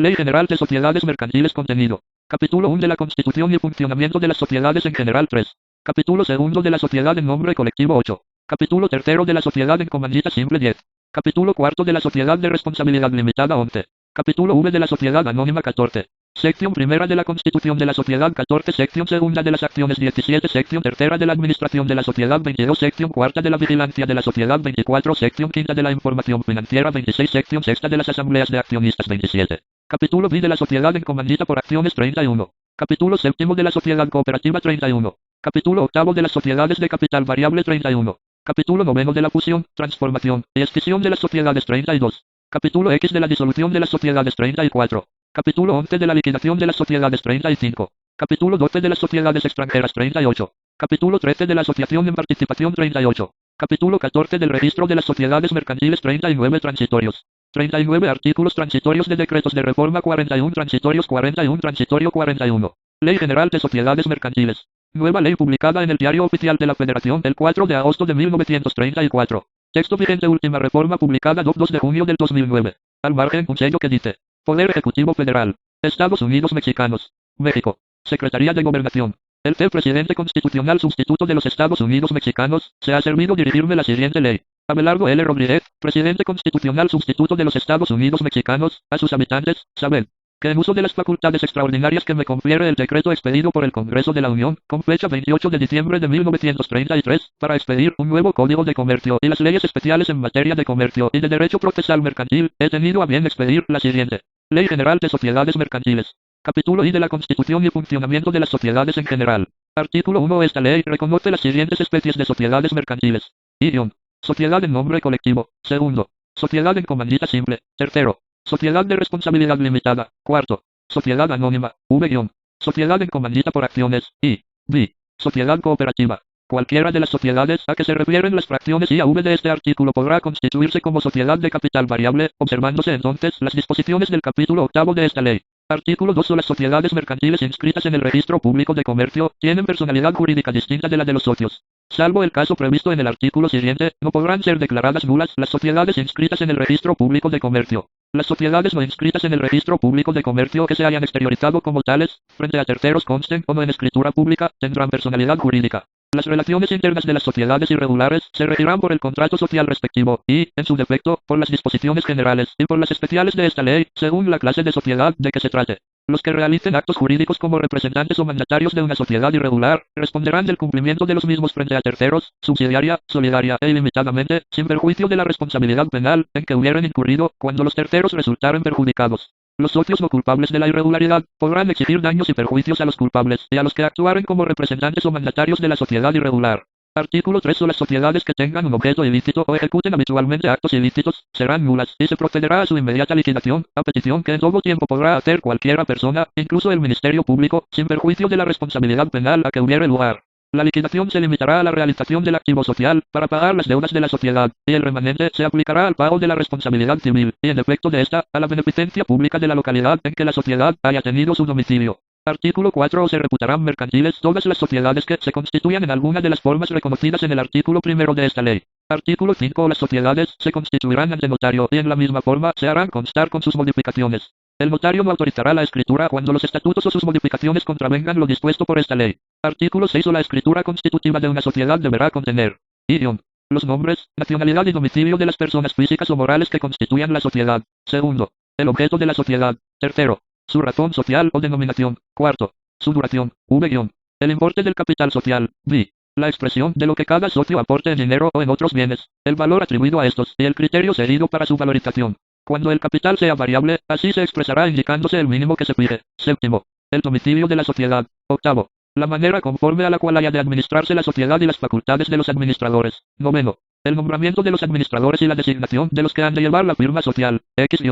Ley General de Sociedades Mercantiles. Contenido. Capítulo 1 de la Constitución y funcionamiento de las sociedades en general. 3. Capítulo 2 de la Sociedad en nombre colectivo. 8. Capítulo 3 de la Sociedad en comandita simple. 10. Capítulo 4 de la Sociedad de responsabilidad limitada. 11. Capítulo V de la Sociedad anónima. 14. Sección primera de la Constitución de la Sociedad. 14. Sección segunda de las acciones. 17. Sección tercera de la Administración de la Sociedad. 22. Sección cuarta de la Vigilancia de la Sociedad. 24. Sección quinta de la Información Financiera. 26. Sección sexta de las Asambleas de Accionistas. 27. Capítulo B de la Sociedad en comandita por acciones. 31. Capítulo séptimo de la Sociedad Cooperativa. 31. Capítulo octavo de las Sociedades de Capital Variable. 31. Capítulo noveno de la fusión, transformación y escisión de las sociedades. 32. Capítulo X de la disolución de las sociedades. 34. Capítulo 11 de la liquidación de las sociedades. 35. Capítulo 12 de las sociedades extranjeras. 38. Capítulo 13 de la asociación en participación. 38. Capítulo 14 del registro de las sociedades mercantiles. 39 transitorios. 39 artículos transitorios de decretos de reforma. 41 transitorios. 41 transitorio. 41. Ley General de Sociedades Mercantiles. Nueva ley publicada en el Diario Oficial de la Federación el 4 de agosto de 1934. Texto vigente. Última reforma publicada 2 de junio del 2009. Al margen un sello que dice: Poder Ejecutivo Federal. Estados Unidos Mexicanos. México. Secretaría de Gobernación. El presidente constitucional sustituto de los Estados Unidos Mexicanos, se ha servido dirigirme la siguiente ley. Abelardo L. Rodríguez, presidente constitucional sustituto de los Estados Unidos Mexicanos, a sus habitantes, saben que en uso de las facultades extraordinarias que me confiere el decreto expedido por el Congreso de la Unión, con fecha 28 de diciembre de 1933, para expedir un nuevo Código de Comercio y las leyes especiales en materia de comercio y de derecho procesal mercantil, he tenido a bien expedir la siguiente. Ley General de Sociedades Mercantiles. Capítulo I de la Constitución y funcionamiento de las sociedades en general. Artículo 1. Esta ley reconoce las siguientes especies de sociedades mercantiles. I-. Sociedad en nombre colectivo. Segundo. Sociedad en comandita simple. Tercero. Sociedad de responsabilidad limitada. Cuarto. Sociedad anónima. V-. Sociedad en comandita por acciones. I. B. Sociedad cooperativa. Cualquiera de las sociedades a que se refieren las fracciones I a V de este artículo podrá constituirse como sociedad de capital variable, observándose entonces las disposiciones del capítulo octavo de esta ley. Artículo 2. Las sociedades mercantiles inscritas en el Registro Público de Comercio tienen personalidad jurídica distinta de la de los socios. Salvo el caso previsto en el artículo siguiente, no podrán ser declaradas nulas las sociedades inscritas en el Registro Público de Comercio. Las sociedades no inscritas en el Registro Público de Comercio que se hayan exteriorizado como tales, frente a terceros consten o no en escritura pública, tendrán personalidad jurídica. Las relaciones internas de las sociedades irregulares se regirán por el contrato social respectivo y, en su defecto, por las disposiciones generales y por las especiales de esta ley, según la clase de sociedad de que se trate. Los que realicen actos jurídicos como representantes o mandatarios de una sociedad irregular, responderán del cumplimiento de los mismos frente a terceros, subsidiaria, solidaria e ilimitadamente, sin perjuicio de la responsabilidad penal en que hubieran incurrido, cuando los terceros resultaren perjudicados. Los socios no culpables de la irregularidad podrán exigir daños y perjuicios a los culpables y a los que actuaren como representantes o mandatarios de la sociedad irregular. Artículo 3. Las sociedades que tengan un objeto ilícito o ejecuten habitualmente actos ilícitos, serán nulas y se procederá a su inmediata liquidación, a petición que en todo tiempo podrá hacer cualquiera persona, incluso el Ministerio Público, sin perjuicio de la responsabilidad penal a que hubiere lugar. La liquidación se limitará a la realización del activo social, para pagar las deudas de la sociedad, y el remanente se aplicará al pago de la responsabilidad civil, y en efecto de esta, a la beneficencia pública de la localidad en que la sociedad haya tenido su domicilio. Artículo 4. Se reputarán mercantiles todas las sociedades que se constituyan en alguna de las formas reconocidas en el artículo 1 de esta ley. Artículo 5. Las sociedades se constituirán ante notario y en la misma forma se harán constar con sus modificaciones. El notario no autorizará la escritura cuando los estatutos o sus modificaciones contravengan lo dispuesto por esta ley. Artículo 6. La escritura constitutiva de una sociedad deberá contener I. Los nombres, nacionalidad y domicilio de las personas físicas o morales que constituyan la sociedad. Segundo. El objeto de la sociedad. Tercero. Su razón social o denominación. Cuarto. Su duración. V-. El importe del capital social. B. La expresión de lo que cada socio aporte en dinero o en otros bienes. El valor atribuido a estos y el criterio seguido para su valorización. Cuando el capital sea variable, así se expresará indicándose el mínimo que se fije. Séptimo. El domicilio de la sociedad. Octavo. La manera conforme a la cual haya de administrarse la sociedad y las facultades de los administradores. Noveno. El nombramiento de los administradores y la designación de los que han de llevar la firma social. X-.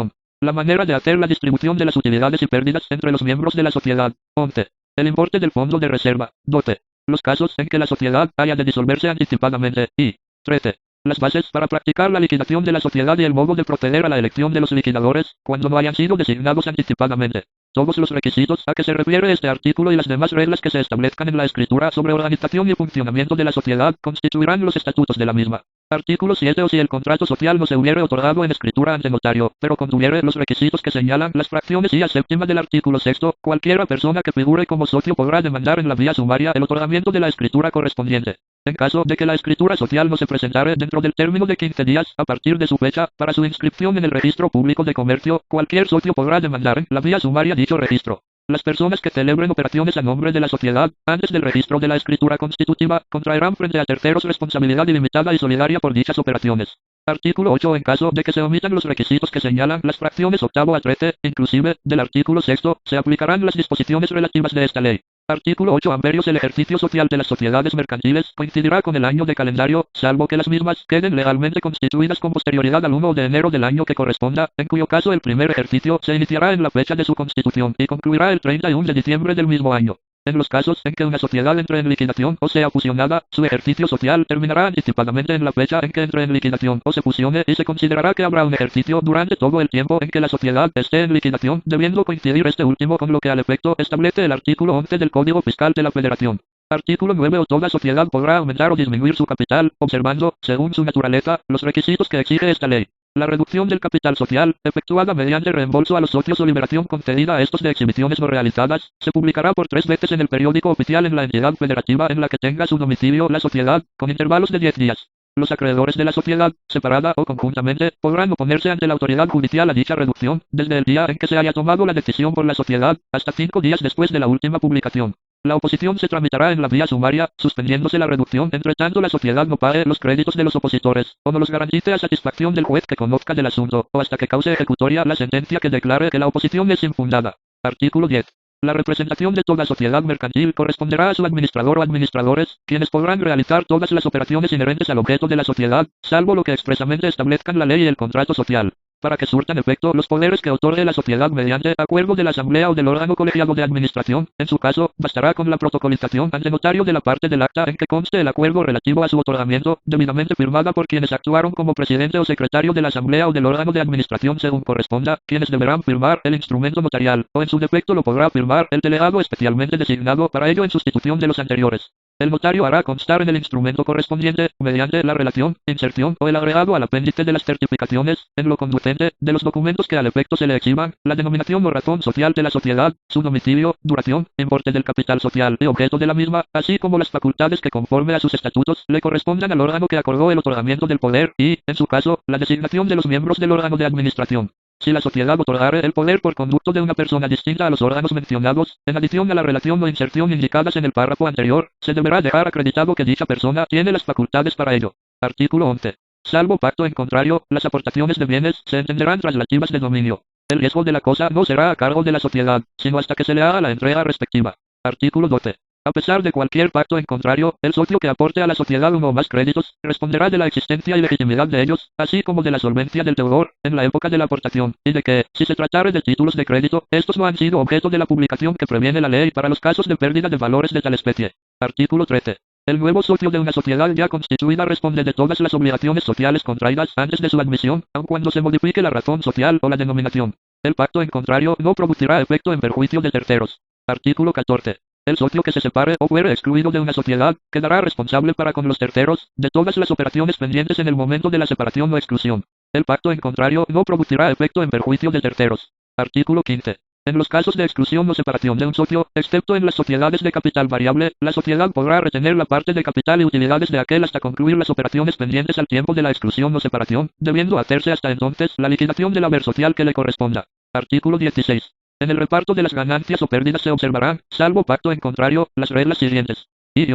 La manera de hacer la distribución de las utilidades y pérdidas entre los miembros de la sociedad. 11. El importe del fondo de reserva. 12. Los casos en que la sociedad haya de disolverse anticipadamente. Y 13. Las bases para practicar la liquidación de la sociedad y el modo de proceder a la elección de los liquidadores, cuando no hayan sido designados anticipadamente. Todos los requisitos a que se refiere este artículo y las demás reglas que se establezcan en la escritura sobre organización y funcionamiento de la sociedad constituirán los estatutos de la misma. Artículo 7. O si el contrato social no se hubiere otorgado en escritura ante notario, pero contuviere los requisitos que señalan las fracciones y a séptima del artículo 6, cualquiera persona que figure como socio podrá demandar en la vía sumaria el otorgamiento de la escritura correspondiente. En caso de que la escritura social no se presentare dentro del término de 15 días a partir de su fecha para su inscripción en el registro público de comercio, cualquier socio podrá demandar en la vía sumaria dicho registro. Las personas que celebren operaciones a nombre de la sociedad, antes del registro de la escritura constitutiva, contraerán frente a terceros responsabilidad ilimitada y solidaria por dichas operaciones. Artículo 8. En caso de que se omitan los requisitos que señalan las fracciones octavo a 13, inclusive, del artículo 6, se aplicarán las disposiciones relativas de esta ley. Artículo 8. Amberios. El ejercicio social de las sociedades mercantiles coincidirá con el año de calendario, salvo que las mismas queden legalmente constituidas con posterioridad al 1 de enero del año que corresponda, en cuyo caso el primer ejercicio se iniciará en la fecha de su constitución y concluirá el 31 de diciembre del mismo año. En los casos en que una sociedad entre en liquidación o sea fusionada, su ejercicio social terminará anticipadamente en la fecha en que entre en liquidación o se fusione y se considerará que habrá un ejercicio durante todo el tiempo en que la sociedad esté en liquidación, debiendo coincidir este último con lo que al efecto establece el artículo 11 del Código Fiscal de la Federación. Artículo 9. O toda sociedad podrá aumentar o disminuir su capital, observando, según su naturaleza, los requisitos que exige esta ley. La reducción del capital social, efectuada mediante reembolso a los socios o liberación concedida a estos de exhibiciones no realizadas, se publicará por 3 veces en el periódico oficial en la entidad federativa en la que tenga su domicilio la sociedad, con intervalos de 10 días. Los acreedores de la sociedad, separada o conjuntamente, podrán oponerse ante la autoridad judicial a dicha reducción, desde el día en que se haya tomado la decisión por la sociedad, hasta 5 días después de la última publicación. La oposición se tramitará en la vía sumaria, suspendiéndose la reducción entre tanto la sociedad no pague los créditos de los opositores, o no los garantice a satisfacción del juez que conozca del asunto, o hasta que cause ejecutoria la sentencia que declare que la oposición es infundada. Artículo 10. La representación de toda sociedad mercantil corresponderá a su administrador o administradores, quienes podrán realizar todas las operaciones inherentes al objeto de la sociedad, salvo lo que expresamente establezcan la ley y el contrato social. Para que surtan efecto los poderes que otorgue la sociedad mediante acuerdo de la asamblea o del órgano colegiado de administración, en su caso, bastará con la protocolización ante notario de la parte del acta en que conste el acuerdo relativo a su otorgamiento, debidamente firmada por quienes actuaron como presidente o secretario de la asamblea o del órgano de administración según corresponda, quienes deberán firmar el instrumento notarial, o en su defecto lo podrá firmar el delegado especialmente designado para ello en sustitución de los anteriores. El notario hará constar en el instrumento correspondiente, mediante la relación, inserción o el agregado al apéndice de las certificaciones, en lo conducente, de los documentos que al efecto se le exhiban, la denominación o razón social de la sociedad, su domicilio, duración, importe del capital social y objeto de la misma, así como las facultades que conforme a sus estatutos le correspondan al órgano que acordó el otorgamiento del poder y, en su caso, la designación de los miembros del órgano de administración. Si la sociedad otorgare el poder por conducto de una persona distinta a los órganos mencionados, en adición a la relación o inserción indicadas en el párrafo anterior, se deberá dejar acreditado que dicha persona tiene las facultades para ello. Artículo 11. Salvo pacto en contrario, las aportaciones de bienes se entenderán traslativas de dominio. El riesgo de la cosa no será a cargo de la sociedad, sino hasta que se le haga la entrega respectiva. Artículo 12. A pesar de cualquier pacto en contrario, el socio que aporte a la sociedad uno o más créditos, responderá de la existencia y legitimidad de ellos, así como de la solvencia del deudor, en la época de la aportación, y de que, si se tratare de títulos de crédito, estos no han sido objeto de la publicación que previene la ley para los casos de pérdida de valores de tal especie. Artículo 13. El nuevo socio de una sociedad ya constituida responde de todas las obligaciones sociales contraídas antes de su admisión, aun cuando se modifique la razón social o la denominación. El pacto en contrario no producirá efecto en perjuicio de terceros. Artículo 14. El socio que se separe o fuere excluido de una sociedad, quedará responsable para con los terceros, de todas las operaciones pendientes en el momento de la separación o exclusión. El pacto en contrario no producirá efecto en perjuicio de terceros. Artículo 15. En los casos de exclusión o separación de un socio, excepto en las sociedades de capital variable, la sociedad podrá retener la parte de capital y utilidades de aquel hasta concluir las operaciones pendientes al tiempo de la exclusión o separación, debiendo hacerse hasta entonces la liquidación del haber social que le corresponda. Artículo 16. En el reparto de las ganancias o pérdidas se observarán, salvo pacto en contrario, las reglas siguientes. Y-.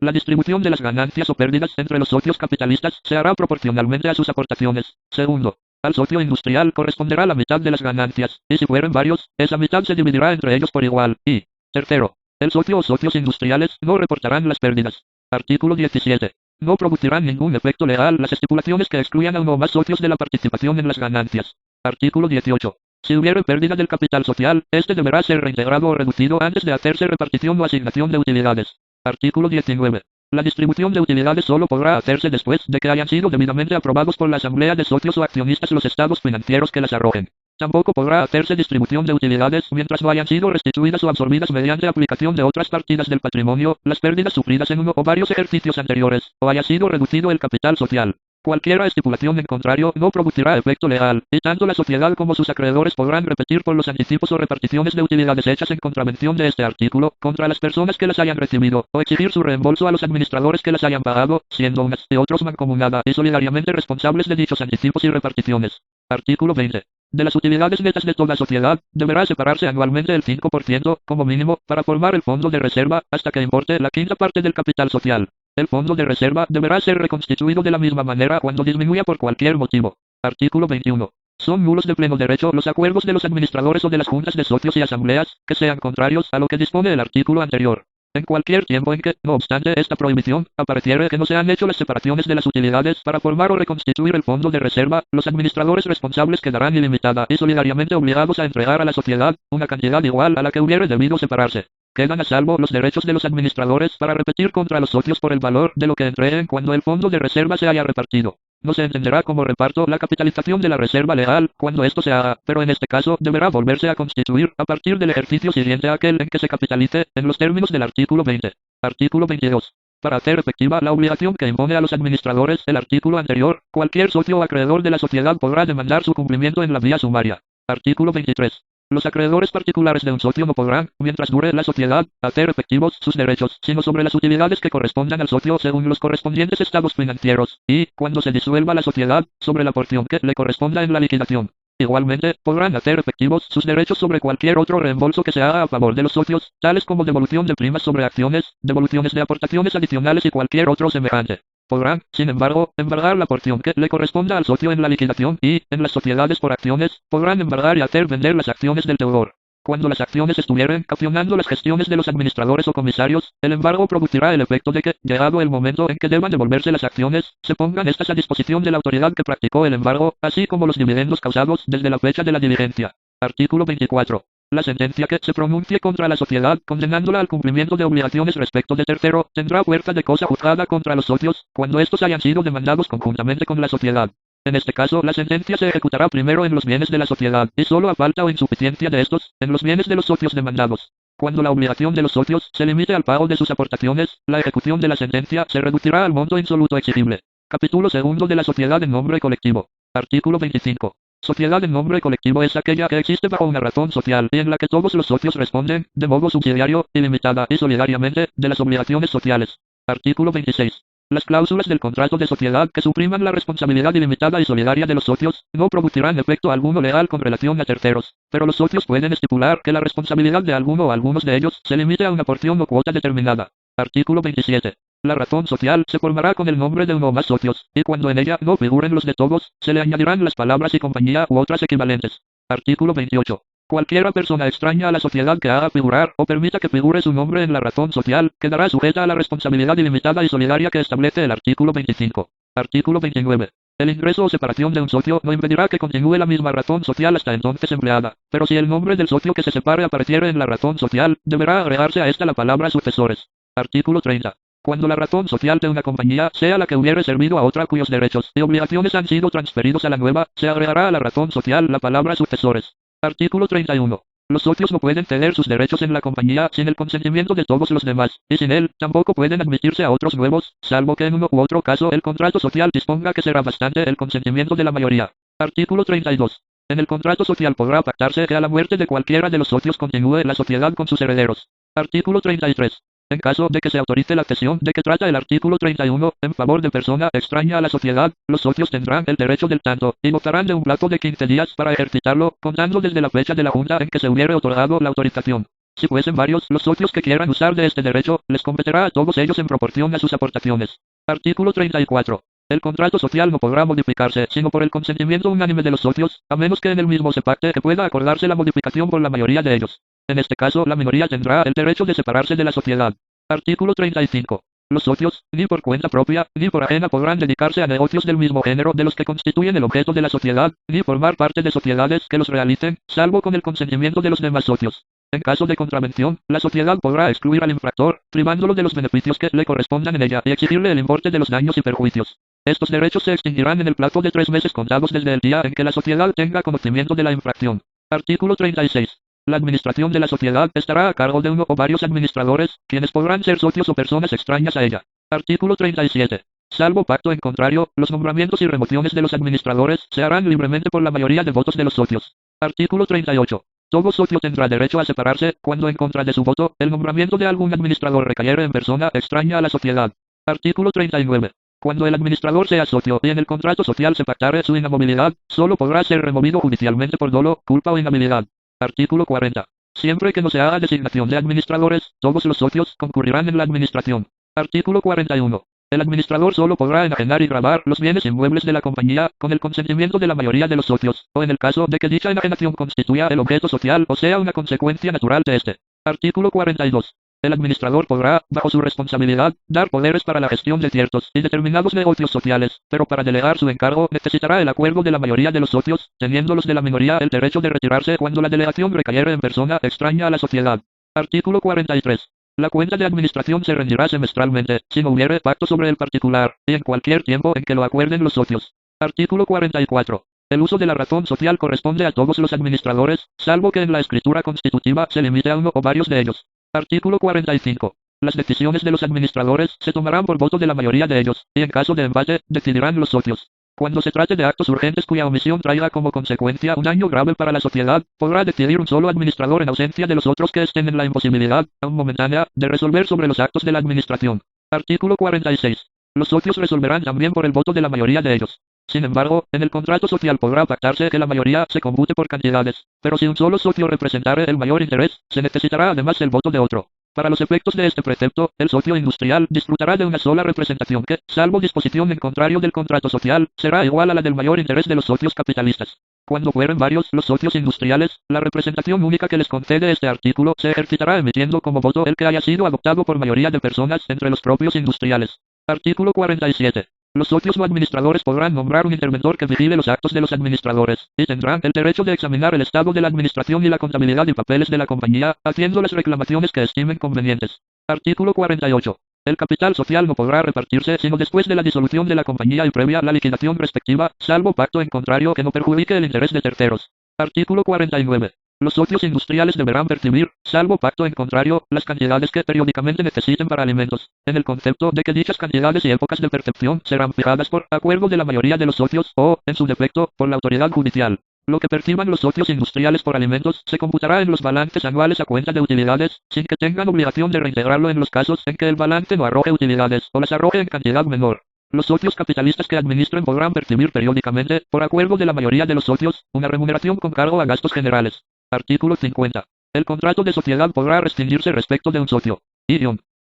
La distribución de las ganancias o pérdidas entre los socios capitalistas se hará proporcionalmente a sus aportaciones. Segundo. Al socio industrial corresponderá la mitad de las ganancias, y si fueren varios, esa mitad se dividirá entre ellos por igual. Y. Tercero. El socio o socios industriales no reportarán las pérdidas. Artículo 17. No producirán ningún efecto legal las estipulaciones que excluyan a uno o más socios de la participación en las ganancias. Artículo 18. Si hubiere pérdida del capital social, este deberá ser reintegrado o reducido antes de hacerse repartición o asignación de utilidades. Artículo 19. La distribución de utilidades solo podrá hacerse después de que hayan sido debidamente aprobados por la asamblea de socios o accionistas los estados financieros que las arrojen. Tampoco podrá hacerse distribución de utilidades mientras no hayan sido restituidas o absorbidas mediante aplicación de otras partidas del patrimonio, las pérdidas sufridas en uno o varios ejercicios anteriores, o haya sido reducido el capital social. Cualquier estipulación en contrario no producirá efecto legal, y tanto la sociedad como sus acreedores podrán repetir por los anticipos o reparticiones de utilidades hechas en contravención de este artículo, contra las personas que las hayan recibido, o exigir su reembolso a los administradores que las hayan pagado, siendo unas y otros mancomunada y solidariamente responsables de dichos anticipos y reparticiones. Artículo 20. De las utilidades netas de toda sociedad, deberá separarse anualmente el 5%, como mínimo, para formar el fondo de reserva, hasta que importe la quinta parte del capital social. El fondo de reserva deberá ser reconstituido de la misma manera cuando disminuya por cualquier motivo. Artículo 21. Son nulos de pleno derecho los acuerdos de los administradores o de las juntas de socios y asambleas, que sean contrarios a lo que dispone el artículo anterior. En cualquier tiempo en que, no obstante esta prohibición, apareciere que no se han hecho las separaciones de las utilidades para formar o reconstituir el fondo de reserva, los administradores responsables quedarán ilimitada y solidariamente obligados a entregar a la sociedad una cantidad igual a la que hubiere debido separarse. Quedan a salvo los derechos de los administradores para repetir contra los socios por el valor de lo que entreguen cuando el fondo de reserva se haya repartido. No se entenderá como reparto la capitalización de la reserva legal cuando esto se haga, pero en este caso deberá volverse a constituir a partir del ejercicio siguiente a aquel en que se capitalice, en los términos del artículo 20. Artículo 22. Para hacer efectiva la obligación que impone a los administradores el artículo anterior, cualquier socio o acreedor de la sociedad podrá demandar su cumplimiento en la vía sumaria. Artículo 23. Los acreedores particulares de un socio no podrán, mientras dure la sociedad, hacer efectivos sus derechos, sino sobre las utilidades que correspondan al socio según los correspondientes estados financieros, y, cuando se disuelva la sociedad, sobre la porción que le corresponda en la liquidación. Igualmente, podrán hacer efectivos sus derechos sobre cualquier otro reembolso que se haga a favor de los socios, tales como devolución de primas sobre acciones, devoluciones de aportaciones adicionales y cualquier otro semejante. Podrán, sin embargo, embargar la porción que le corresponda al socio en la liquidación y, en las sociedades por acciones, podrán embargar y hacer vender las acciones del deudor. Cuando las acciones estuvieren accionando las gestiones de los administradores o comisarios, el embargo producirá el efecto de que, llegado el momento en que deban devolverse las acciones, se pongan estas a disposición de la autoridad que practicó el embargo, así como los dividendos causados desde la fecha de la diligencia. Artículo 24. La sentencia que se pronuncie contra la sociedad, condenándola al cumplimiento de obligaciones respecto de tercero, tendrá fuerza de cosa juzgada contra los socios, cuando estos hayan sido demandados conjuntamente con la sociedad. En este caso, la sentencia se ejecutará primero en los bienes de la sociedad, y solo a falta o insuficiencia de estos, en los bienes de los socios demandados. Cuando la obligación de los socios se limite al pago de sus aportaciones, la ejecución de la sentencia se reducirá al monto insoluto exigible. Capítulo segundo de la sociedad en nombre colectivo. Artículo 25. Sociedad en nombre colectivo es aquella que existe bajo una razón social y en la que todos los socios responden, de modo subsidiario, ilimitada y solidariamente, de las obligaciones sociales. Artículo 26. Las cláusulas del contrato de sociedad que supriman la responsabilidad ilimitada y solidaria de los socios, no producirán efecto alguno legal con relación a terceros, pero los socios pueden estipular que la responsabilidad de alguno o algunos de ellos se limite a una porción o cuota determinada. Artículo 27. La razón social se formará con el nombre de uno o más socios, y cuando en ella no figuren los de todos, se le añadirán las palabras y compañía u otras equivalentes. Artículo 28. Cualquiera persona extraña a la sociedad que haga figurar o permita que figure su nombre en la razón social, quedará sujeta a la responsabilidad ilimitada y solidaria que establece el artículo 25. Artículo 29. El ingreso o separación de un socio no impedirá que continúe la misma razón social hasta entonces empleada, pero si el nombre del socio que se separe apareciere en la razón social, deberá agregarse a esta la palabra sucesores. Artículo 30. Cuando la razón social de una compañía sea la que hubiere servido a otra cuyos derechos y obligaciones han sido transferidos a la nueva, se agregará a la razón social la palabra sucesores. Artículo 31. Los socios no pueden ceder sus derechos en la compañía sin el consentimiento de todos los demás, y sin él, tampoco pueden admitirse a otros nuevos, salvo que en uno u otro caso el contrato social disponga que será bastante el consentimiento de la mayoría. Artículo 32. En el contrato social podrá pactarse que a la muerte de cualquiera de los socios continúe la sociedad con sus herederos. Artículo 33. En caso de que se autorice la cesión de que trata el artículo 31, en favor de persona extraña a la sociedad, los socios tendrán el derecho del tanto, y gozarán de un plazo de 15 días para ejercitarlo, contando desde la fecha de la junta en que se hubiere otorgado la autorización. Si fuesen varios los socios que quieran usar de este derecho, les competirá a todos ellos en proporción a sus aportaciones. Artículo 34. El contrato social no podrá modificarse, sino por el consentimiento unánime de los socios, a menos que en el mismo se pacte que pueda acordarse la modificación por la mayoría de ellos. En este caso, la minoría tendrá el derecho de separarse de la sociedad. Artículo 35. Los socios, ni por cuenta propia, ni por ajena podrán dedicarse a negocios del mismo género de los que constituyen el objeto de la sociedad, ni formar parte de sociedades que los realicen, salvo con el consentimiento de los demás socios. En caso de contravención, la sociedad podrá excluir al infractor, privándolo de los beneficios que le correspondan en ella y exigirle el importe de los daños y perjuicios. Estos derechos se extinguirán en el plazo de 3 meses contados desde el día en que la sociedad tenga conocimiento de la infracción. Artículo 36. La administración de la sociedad estará a cargo de uno o varios administradores, quienes podrán ser socios o personas extrañas a ella. Artículo 37. Salvo pacto en contrario, los nombramientos y remociones de los administradores se harán libremente por la mayoría de votos de los socios. Artículo 38. Todo socio tendrá derecho a separarse, cuando en contra de su voto, el nombramiento de algún administrador recayere en persona extraña a la sociedad. Artículo 39. Cuando el administrador sea socio y en el contrato social se pactare su inamovilidad, solo podrá ser removido judicialmente por dolo, culpa o inhabilidad. Artículo 40. Siempre que no se haga designación de administradores, todos los socios concurrirán en la administración. Artículo 41. El administrador solo podrá enajenar y gravar los bienes inmuebles de la compañía, con el consentimiento de la mayoría de los socios, o en el caso de que dicha enajenación constituya el objeto social o sea una consecuencia natural de este. Artículo 42. El administrador podrá, bajo su responsabilidad, dar poderes para la gestión de ciertos y determinados negocios sociales, pero para delegar su encargo necesitará el acuerdo de la mayoría de los socios, teniendo los de la minoría el derecho de retirarse cuando la delegación recayere en persona extraña a la sociedad. Artículo 43. La cuenta de administración se rendirá semestralmente, si no hubiere pacto sobre el particular, y en cualquier tiempo en que lo acuerden los socios. Artículo 44. El uso de la razón social corresponde a todos los administradores, salvo que en la escritura constitutiva se limite a uno o varios de ellos. Artículo 45. Las decisiones de los administradores se tomarán por voto de la mayoría de ellos, y en caso de empate, decidirán los socios. Cuando se trate de actos urgentes cuya omisión traiga como consecuencia un daño grave para la sociedad, podrá decidir un solo administrador en ausencia de los otros que estén en la imposibilidad, aun momentánea, de resolver sobre los actos de la administración. Artículo 46. Los socios resolverán también por el voto de la mayoría de ellos. Sin embargo, en el contrato social podrá pactarse que la mayoría se compute por cantidades, pero si un solo socio representare el mayor interés, se necesitará además el voto de otro. Para los efectos de este precepto, el socio industrial disfrutará de una sola representación que, salvo disposición en contrario del contrato social, será igual a la del mayor interés de los socios capitalistas. Cuando fueren varios los socios industriales, la representación única que les concede este artículo se ejercitará emitiendo como voto el que haya sido adoptado por mayoría de personas entre los propios industriales. Artículo 47. Los socios o administradores podrán nombrar un interventor que vigile los actos de los administradores, y tendrán el derecho de examinar el estado de la administración y la contabilidad y papeles de la compañía, haciendo las reclamaciones que estimen convenientes. Artículo 48. El capital social no podrá repartirse sino después de la disolución de la compañía y previa la liquidación respectiva, salvo pacto en contrario que no perjudique el interés de terceros. Artículo 49. Los socios industriales deberán percibir, salvo pacto en contrario, las cantidades que periódicamente necesiten para alimentos, en el concepto de que dichas cantidades y épocas de percepción serán fijadas por acuerdo de la mayoría de los socios o, en su defecto, por la autoridad judicial. Lo que perciban los socios industriales por alimentos se computará en los balances anuales a cuenta de utilidades, sin que tengan obligación de reintegrarlo en los casos en que el balance no arroje utilidades o las arroje en cantidad menor. Los socios capitalistas que administren podrán percibir periódicamente, por acuerdo de la mayoría de los socios, una remuneración con cargo a gastos generales. Artículo 50. El contrato de sociedad podrá rescindirse respecto de un socio.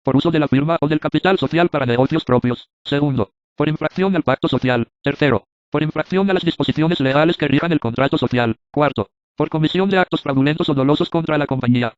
Por uso de la firma o del capital social para negocios propios. Segundo. Por infracción al pacto social. Tercero. Por infracción a las disposiciones legales que rijan el contrato social. Cuarto. Por comisión de actos fraudulentos o dolosos contra la compañía.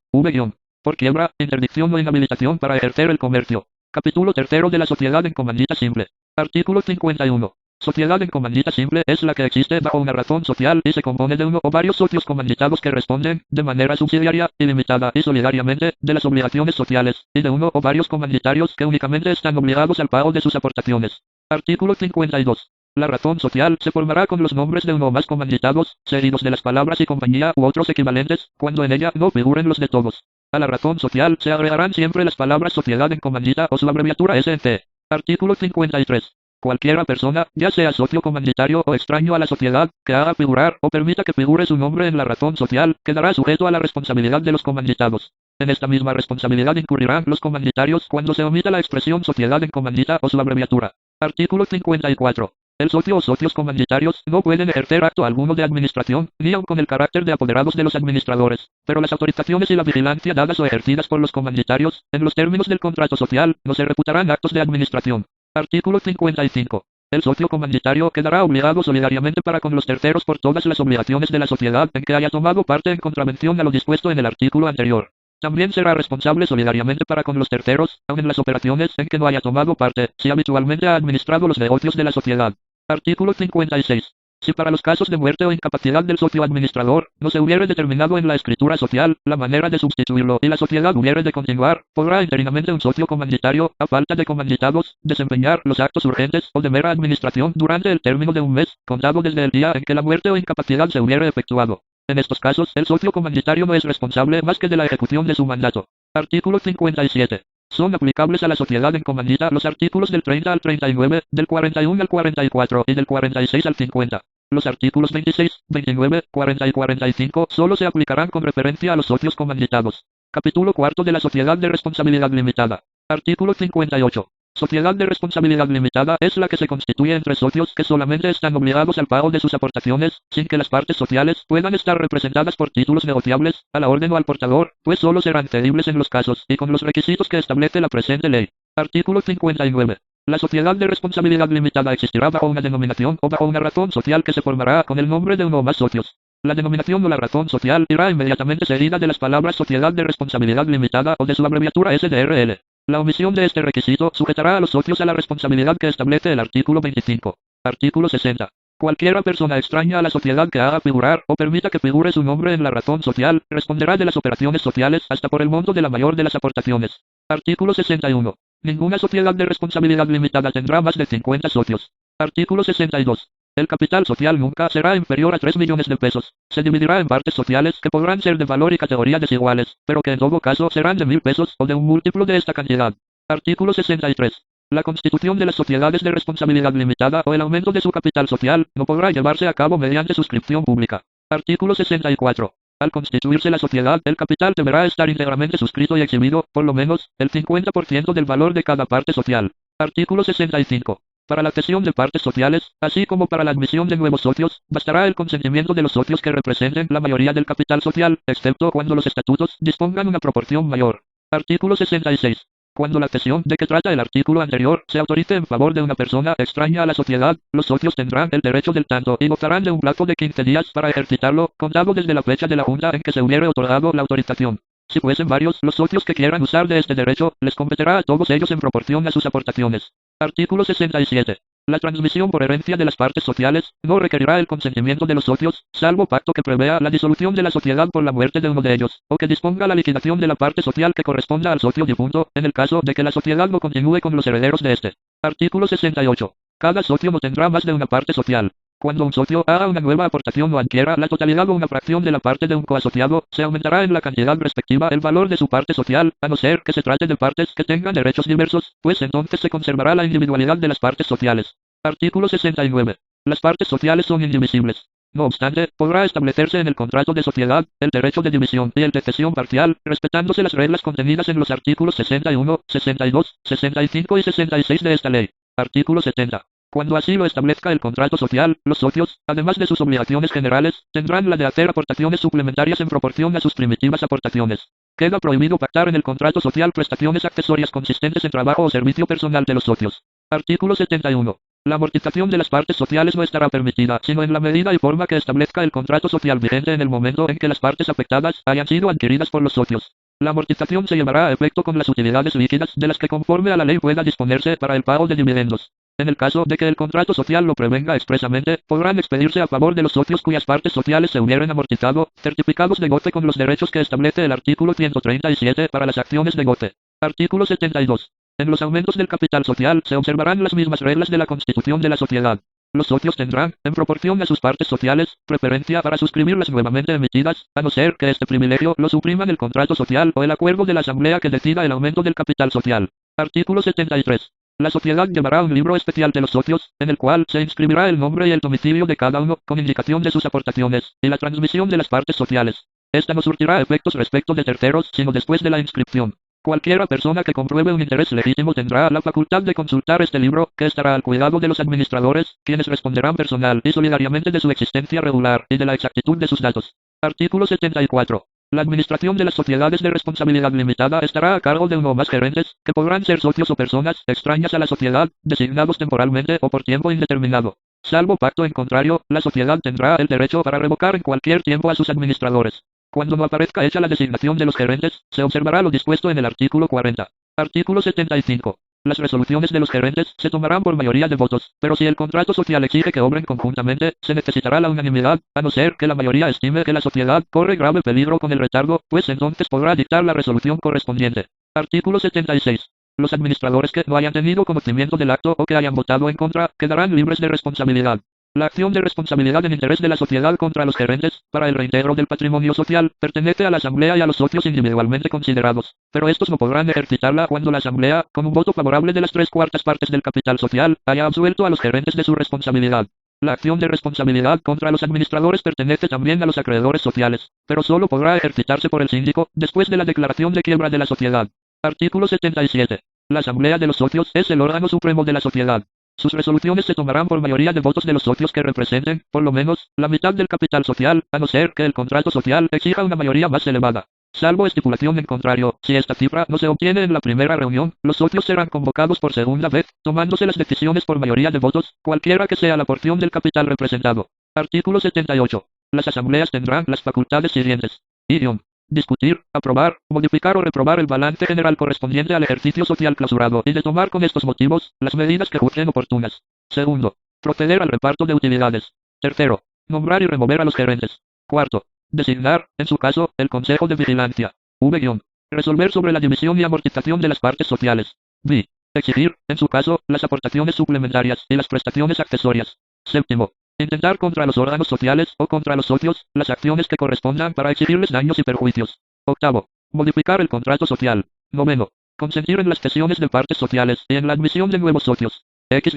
Por quiebra, interdicción o inhabilitación para ejercer el comercio. Capítulo 3 de la sociedad en comandita simple. Artículo 51. Sociedad en comandita simple es la que existe bajo una razón social y se compone de uno o varios socios comanditados que responden, de manera subsidiaria, ilimitada y solidariamente, de las obligaciones sociales, y de uno o varios comanditarios que únicamente están obligados al pago de sus aportaciones. Artículo 52. La razón social se formará con los nombres de uno o más comanditados, seguidos de las palabras y compañía u otros equivalentes, cuando en ella no figuren los de todos. A la razón social se agregarán siempre las palabras sociedad en comandita o su abreviatura SNC. Artículo 53. Cualquiera persona, ya sea socio comanditario o extraño a la sociedad, que haga figurar o permita que figure su nombre en la razón social, quedará sujeto a la responsabilidad de los comanditados. En esta misma responsabilidad incurrirán los comanditarios cuando se omita la expresión sociedad en comandita o su abreviatura. Artículo 54. El socio o socios comanditarios no pueden ejercer acto alguno de administración, ni aun con el carácter de apoderados de los administradores, pero las autorizaciones y la vigilancia dadas o ejercidas por los comanditarios, en los términos del contrato social, no se reputarán actos de administración. Artículo 55. El socio comanditario quedará obligado solidariamente para con los terceros por todas las obligaciones de la sociedad en que haya tomado parte en contravención a lo dispuesto en el artículo anterior. También será responsable solidariamente para con los terceros, aun en las operaciones en que no haya tomado parte, si habitualmente ha administrado los negocios de la sociedad. Artículo 56. Si para los casos de muerte o incapacidad del socio administrador, no se hubiere determinado en la escritura social, la manera de sustituirlo y la sociedad hubiere de continuar, podrá interinamente un socio comanditario, a falta de comanditados, desempeñar los actos urgentes o de mera administración durante el término de un mes, contado desde el día en que la muerte o incapacidad se hubiere efectuado. En estos casos, el socio comanditario no es responsable más que de la ejecución de su mandato. Artículo 57. Son aplicables a la sociedad en comandita los artículos del 30 al 39, del 41 al 44 y del 46 al 50. Los artículos 26, 29, 40 y 45 solo se aplicarán con referencia a los socios comanditados. Capítulo cuarto de la Sociedad de Responsabilidad Limitada. Artículo 58. Sociedad de responsabilidad limitada es la que se constituye entre socios que solamente están obligados al pago de sus aportaciones, sin que las partes sociales puedan estar representadas por títulos negociables, a la orden o al portador, pues solo serán cedibles en los casos y con los requisitos que establece la presente ley. Artículo 59. La sociedad de responsabilidad limitada existirá bajo una denominación o bajo una razón social que se formará con el nombre de uno o más socios. La denominación o la razón social irá inmediatamente seguida de las palabras Sociedad de Responsabilidad Limitada o de su abreviatura SDRL. La omisión de este requisito sujetará a los socios a la responsabilidad que establece el artículo 25. Artículo 60. Cualquiera persona extraña a la sociedad que haga figurar o permita que figure su nombre en la razón social, responderá de las operaciones sociales hasta por el monto de la mayor de las aportaciones. Artículo 61. Ninguna sociedad de responsabilidad limitada tendrá más de 50 socios. Artículo 62. El capital social nunca será inferior a 3 millones de pesos. Se dividirá en partes sociales que podrán ser de valor y categoría desiguales, pero que en todo caso serán de 1000 pesos o de un múltiplo de esta cantidad. Artículo 63. La constitución de las sociedades de responsabilidad limitada o el aumento de su capital social no podrá llevarse a cabo mediante suscripción pública. Artículo 64. Al constituirse la sociedad, el capital deberá estar íntegramente suscrito y exhibido, por lo menos, el 50% del valor de cada parte social. Artículo 65. Para la cesión de partes sociales, así como para la admisión de nuevos socios, bastará el consentimiento de los socios que representen la mayoría del capital social, excepto cuando los estatutos dispongan una proporción mayor. Artículo 66. Cuando la cesión de que trata el artículo anterior se autorice en favor de una persona extraña a la sociedad, los socios tendrán el derecho del tanto y gozarán de un plazo de 15 días para ejercitarlo, contado desde la fecha de la junta en que se hubiere otorgado la autorización. Si fuesen varios los socios que quieran usar de este derecho, les competirá a todos ellos en proporción a sus aportaciones. Artículo 67. La transmisión por herencia de las partes sociales no requerirá el consentimiento de los socios, salvo pacto que prevea la disolución de la sociedad por la muerte de uno de ellos, o que disponga la liquidación de la parte social que corresponda al socio difunto, en el caso de que la sociedad no continúe con los herederos de este. Artículo 68. Cada socio no tendrá más de una parte social. Cuando un socio haga una nueva aportación o adquiera la totalidad o una fracción de la parte de un coasociado, se aumentará en la cantidad respectiva el valor de su parte social, a no ser que se trate de partes que tengan derechos diversos, pues entonces se conservará la individualidad de las partes sociales. Artículo 69. Las partes sociales son indivisibles. No obstante, podrá establecerse en el contrato de sociedad el derecho de división y el de cesión parcial, respetándose las reglas contenidas en los artículos 61, 62, 65 y 66 de esta ley. Artículo 70. Cuando así lo establezca el contrato social, los socios, además de sus obligaciones generales, tendrán la de hacer aportaciones suplementarias en proporción a sus primitivas aportaciones. Queda prohibido pactar en el contrato social prestaciones accesorias consistentes en trabajo o servicio personal de los socios. Artículo 71. La amortización de las partes sociales no estará permitida, sino en la medida y forma que establezca el contrato social vigente en el momento en que las partes afectadas hayan sido adquiridas por los socios. La amortización se llevará a efecto con las utilidades líquidas de las que conforme a la ley pueda disponerse para el pago de dividendos. En el caso de que el contrato social lo prevenga expresamente, podrán expedirse a favor de los socios cuyas partes sociales se hubieran amortizado, certificados de goce con los derechos que establece el artículo 137 para las acciones de goce. Artículo 72. En los aumentos del capital social se observarán las mismas reglas de la constitución de la sociedad. Los socios tendrán, en proporción a sus partes sociales, preferencia para suscribirlas nuevamente emitidas, a no ser que este privilegio lo supriman el contrato social o el acuerdo de la asamblea que decida el aumento del capital social. Artículo 73. La sociedad llevará un libro especial de los socios, en el cual se inscribirá el nombre y el domicilio de cada uno, con indicación de sus aportaciones, y la transmisión de las partes sociales. Esta no surtirá efectos respecto de terceros, sino después de la inscripción. Cualquiera persona que compruebe un interés legítimo tendrá la facultad de consultar este libro, que estará al cuidado de los administradores, quienes responderán personal y solidariamente de su existencia regular y de la exactitud de sus datos. Artículo 74. La administración de las sociedades de responsabilidad limitada estará a cargo de uno o más gerentes, que podrán ser socios o personas extrañas a la sociedad, designados temporalmente o por tiempo indeterminado. Salvo pacto en contrario, la sociedad tendrá el derecho para revocar en cualquier tiempo a sus administradores. Cuando no aparezca hecha la designación de los gerentes, se observará lo dispuesto en el artículo 40. Artículo 75. Las resoluciones de los gerentes se tomarán por mayoría de votos, pero si el contrato social exige que obren conjuntamente, se necesitará la unanimidad, a no ser que la mayoría estime que la sociedad corre grave peligro con el retardo, pues entonces podrá dictar la resolución correspondiente. Artículo 76. Los administradores que no hayan tenido conocimiento del acto o que hayan votado en contra, quedarán libres de responsabilidad. La acción de responsabilidad en interés de la sociedad contra los gerentes, para el reintegro del patrimonio social, pertenece a la Asamblea y a los socios individualmente considerados, pero estos no podrán ejercitarla cuando la Asamblea, con un voto favorable de las 3/4 partes del capital social, haya absuelto a los gerentes de su responsabilidad. La acción de responsabilidad contra los administradores pertenece también a los acreedores sociales, pero solo podrá ejercitarse por el síndico, después de la declaración de quiebra de la sociedad. Artículo 77. La Asamblea de los Socios es el órgano supremo de la sociedad. Sus resoluciones se tomarán por mayoría de votos de los socios que representen, por lo menos, la mitad del capital social, a no ser que el contrato social exija una mayoría más elevada. Salvo estipulación en contrario, si esta cifra no se obtiene en la primera reunión, los socios serán convocados por segunda vez, tomándose las decisiones por mayoría de votos, cualquiera que sea la porción del capital representado. Artículo 78. Las asambleas tendrán las facultades siguientes. Idiom. Discutir, aprobar, modificar o reprobar el balance general correspondiente al ejercicio social clausurado y de tomar con estos motivos las medidas que juzguen oportunas. Segundo, proceder al reparto de utilidades. Tercero, nombrar y remover a los gerentes. Cuarto, designar, en su caso, el Consejo de Vigilancia. V-. Resolver sobre la división y amortización de las partes sociales. B. Exigir, en su caso, las aportaciones suplementarias y las prestaciones accesorias. Séptimo, intentar contra los órganos sociales o contra los socios las acciones que correspondan para exigirles daños y perjuicios. Octavo, modificar el contrato social. Noveno, consentir en las cesiones de partes sociales y en la admisión de nuevos socios. X-.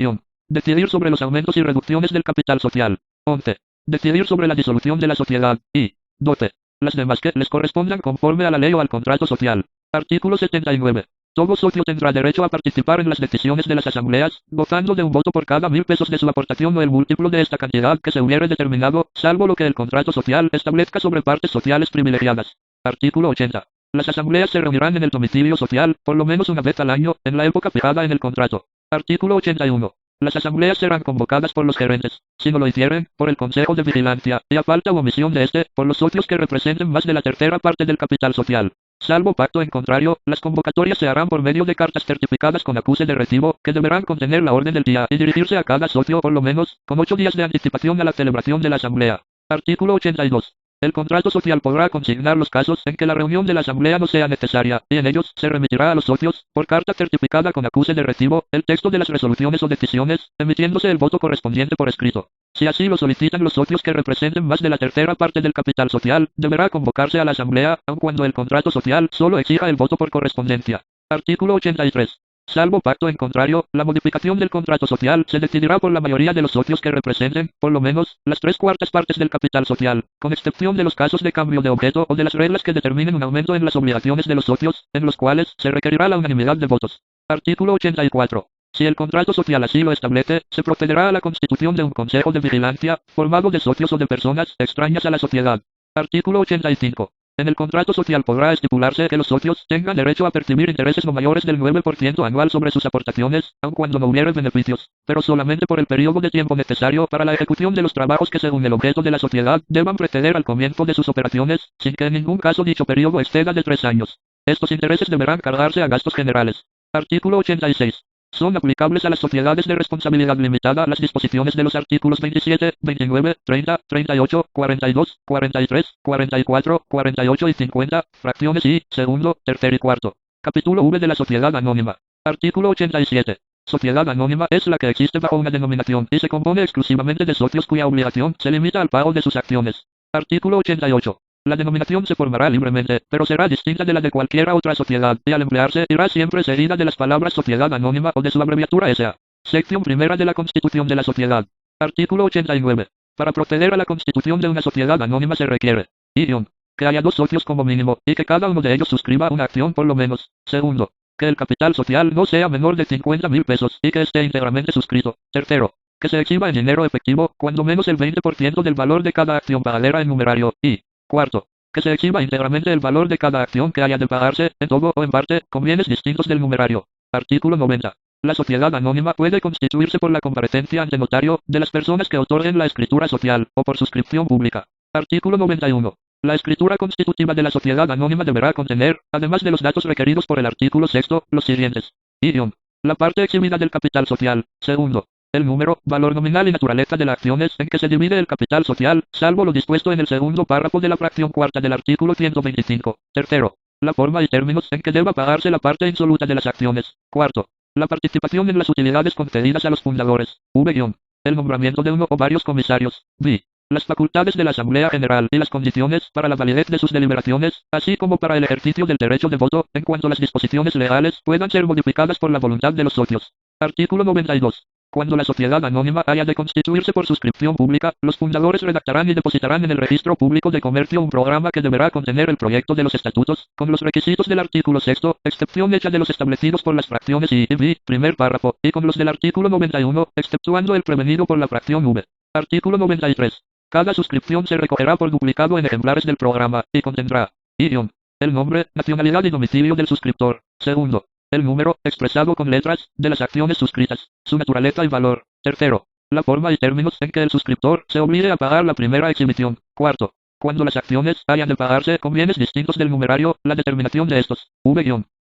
Decidir sobre los aumentos y reducciones del capital social. 11. Decidir sobre la disolución de la sociedad. Y 12. Las demás que les correspondan conforme a la ley o al contrato social. Artículo 79. Todo socio tendrá derecho a participar en las decisiones de las asambleas, gozando de un voto por cada 1.000 pesos de su aportación o el múltiplo de esta cantidad que se hubiere determinado, salvo lo que el contrato social establezca sobre partes sociales privilegiadas. Artículo 80. Las asambleas se reunirán en el domicilio social, por lo menos una vez al año, en la época fijada en el contrato. Artículo 81. Las asambleas serán convocadas por los gerentes, si no lo hicieren, por el Consejo de Vigilancia, y a falta u omisión de este, por los socios que representen más de la tercera parte del capital social. Salvo pacto en contrario, las convocatorias se harán por medio de cartas certificadas con acuse de recibo, que deberán contener la orden del día y dirigirse a cada socio por lo menos, con 8 días de anticipación a la celebración de la asamblea. Artículo 82. El contrato social podrá consignar los casos en que la reunión de la asamblea no sea necesaria, y en ellos se remitirá a los socios, por carta certificada con acuse de recibo, el texto de las resoluciones o decisiones, emitiéndose el voto correspondiente por escrito. Si así lo solicitan los socios que representen más de la tercera parte del capital social, deberá convocarse a la asamblea, aun cuando el contrato social solo exija el voto por correspondencia. Artículo 83. Salvo pacto en contrario, la modificación del contrato social se decidirá por la mayoría de los socios que representen, por lo menos, las 3/4 partes del capital social, con excepción de los casos de cambio de objeto o de las reglas que determinen un aumento en las obligaciones de los socios, en los cuales se requerirá la unanimidad de votos. Artículo 84. Si el contrato social así lo establece, se procederá a la constitución de un Consejo de Vigilancia, formado de socios o de personas extrañas a la sociedad. Artículo 85. En el contrato social podrá estipularse que los socios tengan derecho a percibir intereses no mayores del 9% anual sobre sus aportaciones, aun cuando no hubiere beneficios, pero solamente por el periodo de tiempo necesario para la ejecución de los trabajos que según el objeto de la sociedad deban preceder al comienzo de sus operaciones, sin que en ningún caso dicho periodo exceda de 3 años. Estos intereses deberán cargarse a gastos generales. Artículo 86. Son aplicables a las sociedades de responsabilidad limitada las disposiciones de los artículos 27, 29, 30, 38, 42, 43, 44, 48 y 50, fracciones I, segundo, tercer y cuarto. Capítulo V de la sociedad anónima. Artículo 87. Sociedad anónima es la que existe bajo una denominación y se compone exclusivamente de socios cuya obligación se limita al pago de sus acciones. Artículo 88. La denominación se formará libremente, pero será distinta de la de cualquier otra sociedad, y al emplearse irá siempre seguida de las palabras sociedad anónima o de su abreviatura SA. Sección primera de la Constitución de la Sociedad. Artículo 89. Para proceder a la constitución de una sociedad anónima se requiere: idiom, que haya 2 socios como mínimo, y que cada uno de ellos suscriba una acción por lo menos. Segundo, que el capital social no sea menor de 50.000 pesos, y que esté íntegramente suscrito. Tercero, que se exhiba en dinero efectivo, cuando menos el 20% del valor de cada acción pagadera en numerario, y cuarto, que se exhiba íntegramente el valor de cada acción que haya de pagarse, en todo o en parte, con bienes distintos del numerario. Artículo 90. La sociedad anónima puede constituirse por la comparecencia ante notario, de las personas que otorguen la escritura social, o por suscripción pública. Artículo 91. La escritura constitutiva de la sociedad anónima deberá contener, además de los datos requeridos por el artículo 6, los siguientes. Idiom. La parte exhibida del capital social. Segundo, el número, valor nominal y naturaleza de las acciones en que se divide el capital social, salvo lo dispuesto en el segundo párrafo de la fracción cuarta del artículo 125. Tercero, la forma y términos en que deba pagarse la parte insoluta de las acciones. Cuarto, la participación en las utilidades concedidas a los fundadores. V-. El nombramiento de uno o varios comisarios. B. Las facultades de la Asamblea General y las condiciones para la validez de sus deliberaciones, así como para el ejercicio del derecho de voto, en cuanto las disposiciones legales puedan ser modificadas por la voluntad de los socios. Artículo 92. Cuando la sociedad anónima haya de constituirse por suscripción pública, los fundadores redactarán y depositarán en el Registro Público de Comercio un programa que deberá contener el proyecto de los estatutos, con los requisitos del artículo 6, excepción hecha de los establecidos por las fracciones I y B, primer párrafo, y con los del artículo 91, exceptuando el prevenido por la fracción V. Artículo 93. Cada suscripción se recogerá por duplicado en ejemplares del programa, y contendrá el nombre, nacionalidad y domicilio del suscriptor. Segundo, el número, expresado con letras, de las acciones suscritas, su naturaleza y valor. Tercero, la forma y términos en que el suscriptor se obligue a pagar la primera exhibición. Cuarto, cuando las acciones hayan de pagarse con bienes distintos del numerario, la determinación de estos.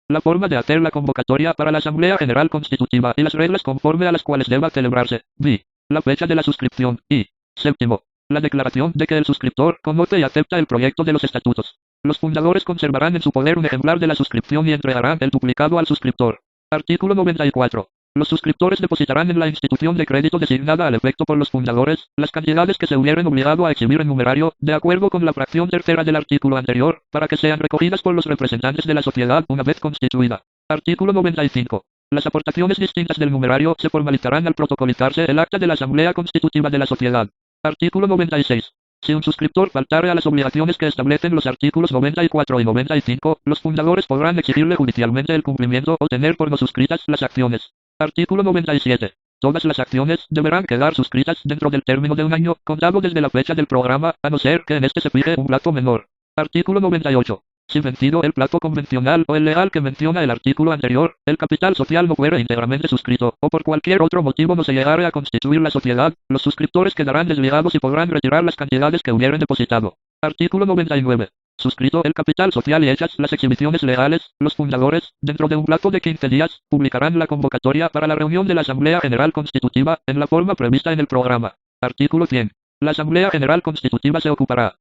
La forma de hacer la convocatoria para la Asamblea General Constitutiva y las reglas conforme a las cuales deba celebrarse. B. La fecha de la suscripción. Y. Séptimo, la declaración de que el suscriptor conoce y acepta el proyecto de los estatutos. Los fundadores conservarán en su poder un ejemplar de la suscripción y entregarán el duplicado al suscriptor. Artículo 94. Los suscriptores depositarán en la institución de crédito designada al efecto por los fundadores, las cantidades que se hubieran obligado a exhibir en numerario, de acuerdo con la fracción tercera del artículo anterior, para que sean recogidas por los representantes de la sociedad una vez constituida. Artículo 95. Las aportaciones distintas del numerario se formalizarán al protocolizarse el acta de la Asamblea Constitutiva de la Sociedad. Artículo 96. Si un suscriptor faltare a las obligaciones que establecen los artículos 94 y 95, los fundadores podrán exigirle judicialmente el cumplimiento o tener por no suscritas las acciones. Artículo 97. Todas las acciones deberán quedar suscritas dentro del término de un año, contado desde la fecha del programa, a no ser que en este se fije un plazo menor. Artículo 98. Si vencido el plazo convencional o el legal que menciona el artículo anterior, el capital social no fuera íntegramente suscrito, o por cualquier otro motivo no se llegare a constituir la sociedad, los suscriptores quedarán desligados y podrán retirar las cantidades que hubieran depositado. Artículo 99. Suscrito el capital social y hechas las exhibiciones legales, los fundadores, dentro de un plazo de 15 días, publicarán la convocatoria para la reunión de la Asamblea General Constitutiva, en la forma prevista en el programa. Artículo 100. La Asamblea General Constitutiva se ocupará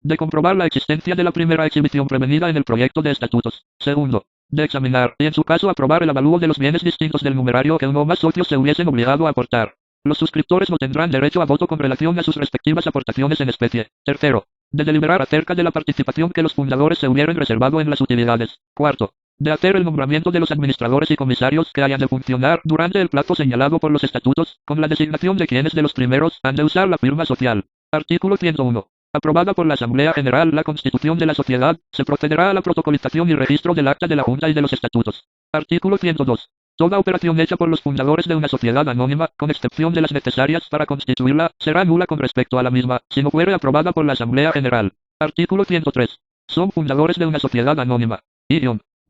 de comprobar la existencia de la primera exhibición prevenida en el proyecto de estatutos. Segundo, de examinar y en su caso aprobar el avalúo de los bienes distintos del numerario que uno o más socios se hubiesen obligado a aportar. Los suscriptores no tendrán derecho a voto con relación a sus respectivas aportaciones en especie. Tercero, de deliberar acerca de la participación que los fundadores se hubieran reservado en las utilidades. Cuarto, de hacer el nombramiento de los administradores y comisarios que hayan de funcionar durante el plazo señalado por los estatutos, con la designación de quienes de los primeros han de usar la firma social. Artículo 101. Aprobada por la Asamblea General la Constitución de la Sociedad, se procederá a la protocolización y registro del acta de la Junta y de los estatutos. Artículo 102. Toda operación hecha por los fundadores de una sociedad anónima, con excepción de las necesarias para constituirla, será nula con respecto a la misma, si no fuere aprobada por la Asamblea General. Artículo 103. Son fundadores de una sociedad anónima.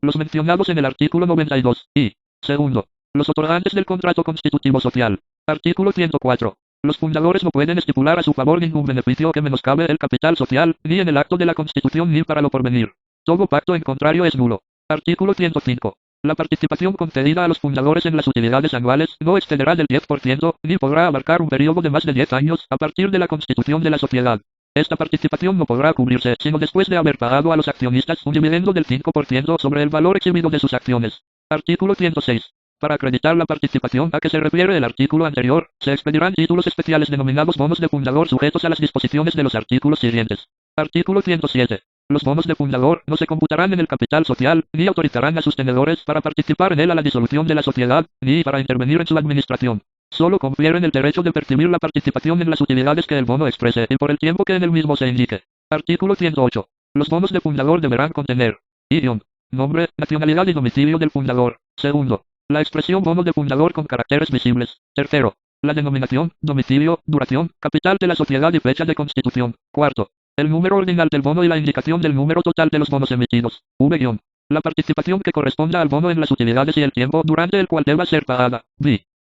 Los mencionados en el artículo 92. Y. Segundo. Los otorgantes del contrato constitutivo social. Artículo 104. Los fundadores no pueden estipular a su favor ningún beneficio que menoscabe el capital social, ni en el acto de la Constitución ni para lo porvenir. Todo pacto en contrario es nulo. Artículo 105. La participación concedida a los fundadores en las utilidades anuales no excederá del 10%, ni podrá abarcar un periodo de más de 10 años a partir de la constitución de la sociedad. Esta participación no podrá cubrirse sino después de haber pagado a los accionistas un dividendo del 5% sobre el valor exhibido de sus acciones. Artículo 106. Para acreditar la participación a que se refiere el artículo anterior, se expedirán títulos especiales denominados bonos de fundador sujetos a las disposiciones de los artículos siguientes. Artículo 107. Los bonos de fundador no se computarán en el capital social, ni autorizarán a sus tenedores para participar en él a la disolución de la sociedad, ni para intervenir en su administración. Solo confieren el derecho de percibir la participación en las utilidades que el bono exprese y por el tiempo que en el mismo se indique. Artículo 108. Los bonos de fundador deberán contener nombre, nacionalidad y domicilio del fundador. Segundo, la expresión bono de fundador con caracteres visibles. Tercero, la denominación, domicilio, duración, capital de la sociedad y fecha de constitución. Cuarto, el número ordinal del bono y la indicación del número total de los bonos emitidos. La participación que corresponda al bono en las utilidades y el tiempo durante el cual deba ser pagada.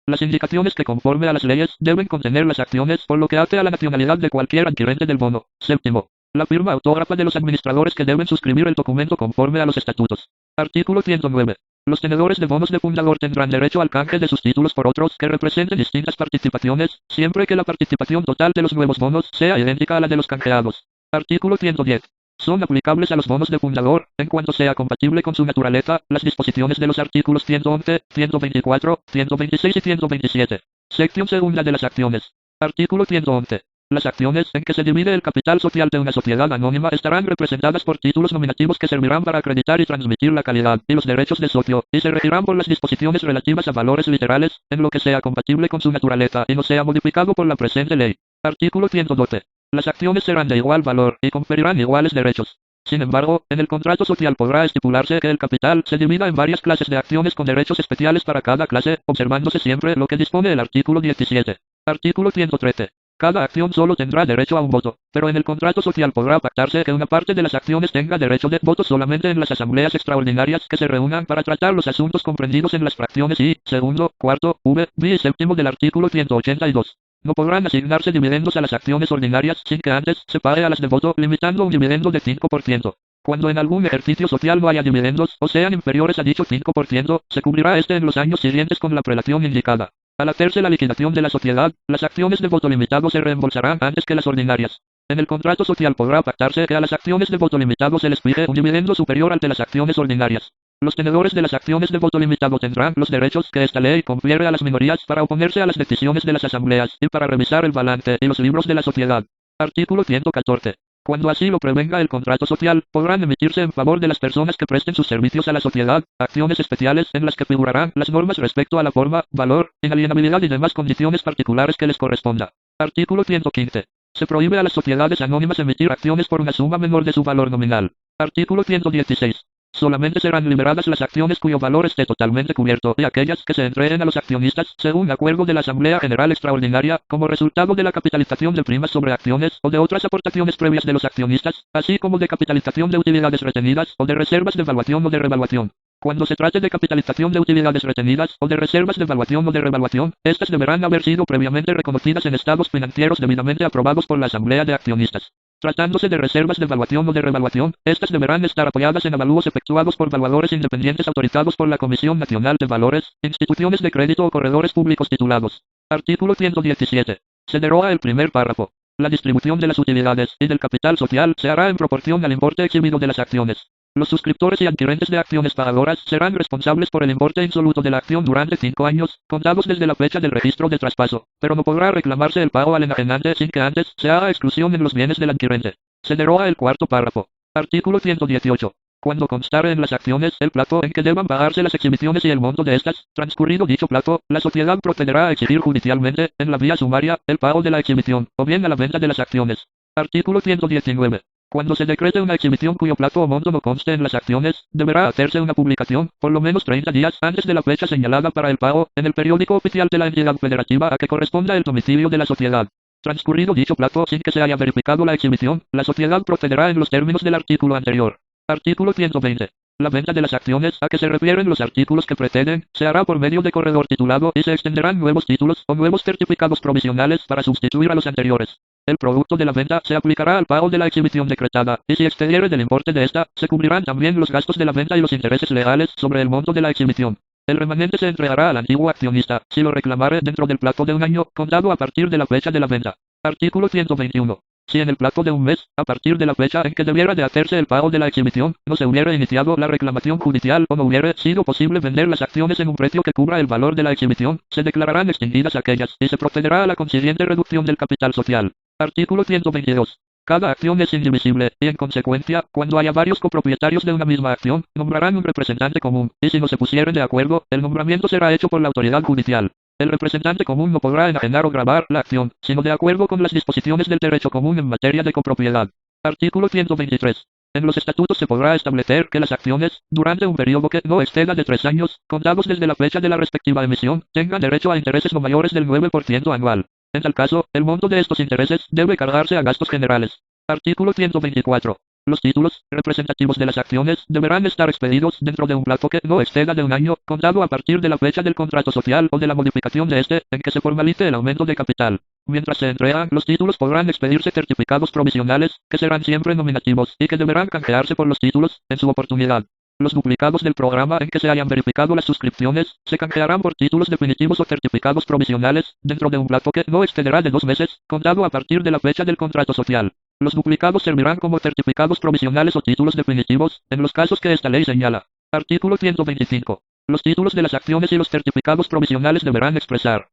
Las indicaciones que conforme a las leyes deben contener las acciones por lo que hace a la nacionalidad de cualquier adquirente del bono. Séptimo, la firma autógrafa de los administradores que deben suscribir el documento conforme a los estatutos. Artículo 109. Los tenedores de bonos de fundador tendrán derecho al canje de sus títulos por otros que representen distintas participaciones, siempre que la participación total de los nuevos bonos sea idéntica a la de los canjeados. Artículo 110. Son aplicables a los bonos de fundador, en cuanto sea compatible con su naturaleza, las disposiciones de los artículos 111, 124, 126 y 127. Sección segunda de las acciones. Artículo 111. Las acciones en que se divide el capital social de una sociedad anónima estarán representadas por títulos nominativos que servirán para acreditar y transmitir la calidad y los derechos del socio, y se regirán por las disposiciones relativas a valores literales, en lo que sea compatible con su naturaleza y no sea modificado por la presente ley. Artículo 112. Las acciones serán de igual valor y conferirán iguales derechos. Sin embargo, en el contrato social podrá estipularse que el capital se divida en varias clases de acciones con derechos especiales para cada clase, observándose siempre lo que dispone el artículo 17. Artículo 113. Cada acción solo tendrá derecho a un voto, pero en el contrato social podrá pactarse que una parte de las acciones tenga derecho de voto solamente en las asambleas extraordinarias que se reúnan para tratar los asuntos comprendidos en las fracciones I, segundo, cuarto, V, B y séptimo del artículo 182. No podrán asignarse dividendos a las acciones ordinarias sin que antes se pague a las de voto, limitando un dividendo de 5%. Cuando en algún ejercicio social no haya dividendos, o sean inferiores a dicho 5%, se cubrirá este en los años siguientes con la prelación indicada. Al hacerse la liquidación de la sociedad, las acciones de voto limitado se reembolsarán antes que las ordinarias. En el contrato social podrá pactarse que a las acciones de voto limitado se les fije un dividendo superior al de las acciones ordinarias. Los tenedores de las acciones de voto limitado tendrán los derechos que esta ley confiere a las minorías para oponerse a las decisiones de las asambleas y para revisar el balance y los libros de la sociedad. Artículo 114. Cuando así lo prevenga el contrato social, podrán emitirse en favor de las personas que presten sus servicios a la sociedad, acciones especiales en las que figurarán las normas respecto a la forma, valor, inalienabilidad y demás condiciones particulares que les corresponda. Artículo 115. Se prohíbe a las sociedades anónimas emitir acciones por una suma menor de su valor nominal. Artículo 116. Solamente serán liberadas las acciones cuyo valor esté totalmente cubierto y aquellas que se entreguen a los accionistas según acuerdo de la Asamblea General Extraordinaria como resultado de la capitalización de primas sobre acciones o de otras aportaciones previas de los accionistas, así como de capitalización de utilidades retenidas o de reservas de evaluación o de revaluación. Cuando se trate de capitalización de utilidades retenidas o de reservas de evaluación o de revaluación, estas deberán haber sido previamente reconocidas en estados financieros debidamente aprobados por la Asamblea de Accionistas. Tratándose de reservas de evaluación o de revaluación, estas deberán estar apoyadas en avalúos efectuados por valuadores independientes autorizados por la Comisión Nacional de Valores, instituciones de crédito o corredores públicos titulados. Artículo 117. Se deroga el primer párrafo. La distribución de las utilidades y del capital social se hará en proporción al importe exhibido de las acciones. Los suscriptores y adquirentes de acciones pagadoras serán responsables por el importe insoluto de la acción durante 5 años, contados desde la fecha del registro de traspaso, pero no podrá reclamarse el pago al enajenante sin que antes se haga exclusión en los bienes del adquirente. Se deroga el cuarto párrafo. Artículo 118. Cuando constare en las acciones el plazo en que deban pagarse las exhibiciones y el monto de estas, transcurrido dicho plazo, la sociedad procederá a exigir judicialmente, en la vía sumaria, el pago de la exhibición, o bien a la venta de las acciones. Artículo 119. Cuando se decrete una exhibición cuyo plazo o monto no conste en las acciones, deberá hacerse una publicación, por lo menos 30 días antes de la fecha señalada para el pago, en el periódico oficial de la entidad federativa a que corresponda el domicilio de la sociedad. Transcurrido dicho plazo sin que se haya verificado la exhibición, la sociedad procederá en los términos del artículo anterior. Artículo 120. La venta de las acciones a que se refieren los artículos que preceden, se hará por medio de corredor titulado y se extenderán nuevos títulos o nuevos certificados provisionales para sustituir a los anteriores. El producto de la venta se aplicará al pago de la exhibición decretada, y si excediere del importe de esta, se cubrirán también los gastos de la venta y los intereses legales sobre el monto de la exhibición. El remanente se entregará al antiguo accionista, si lo reclamare dentro del plazo de un año, contado a partir de la fecha de la venta. Artículo 121. Si en el plazo de un mes, a partir de la fecha en que debiera de hacerse el pago de la exhibición, no se hubiera iniciado la reclamación judicial o no hubiera sido posible vender las acciones en un precio que cubra el valor de la exhibición, se declararán extinguidas aquellas, y se procederá a la consiguiente reducción del capital social. Artículo 122. Cada acción es indivisible, y en consecuencia, cuando haya varios copropietarios de una misma acción, nombrarán un representante común, y si no se pusieren de acuerdo, el nombramiento será hecho por la autoridad judicial. El representante común no podrá enajenar o gravar la acción, sino de acuerdo con las disposiciones del derecho común en materia de copropiedad. Artículo 123. En los estatutos se podrá establecer que las acciones, durante un periodo que no exceda de 3 años, contados desde la fecha de la respectiva emisión, tengan derecho a intereses no mayores del 9% anual. En tal caso, el monto de estos intereses debe cargarse a gastos generales. Artículo 124. Los títulos representativos de las acciones deberán estar expedidos dentro de un plazo que no exceda de un año, contado a partir de la fecha del contrato social o de la modificación de este, en que se formalice el aumento de capital. Mientras se entregan los títulos podrán expedirse certificados provisionales, que serán siempre nominativos, y que deberán canjearse por los títulos, en su oportunidad. Los duplicados del programa en que se hayan verificado las suscripciones, se canjearán por títulos definitivos o certificados provisionales, dentro de un plazo que no excederá de 2 meses, contado a partir de la fecha del contrato social. Los duplicados servirán como certificados provisionales o títulos definitivos, en los casos que esta ley señala. Artículo 125. Los títulos de las acciones y los certificados provisionales deberán expresar.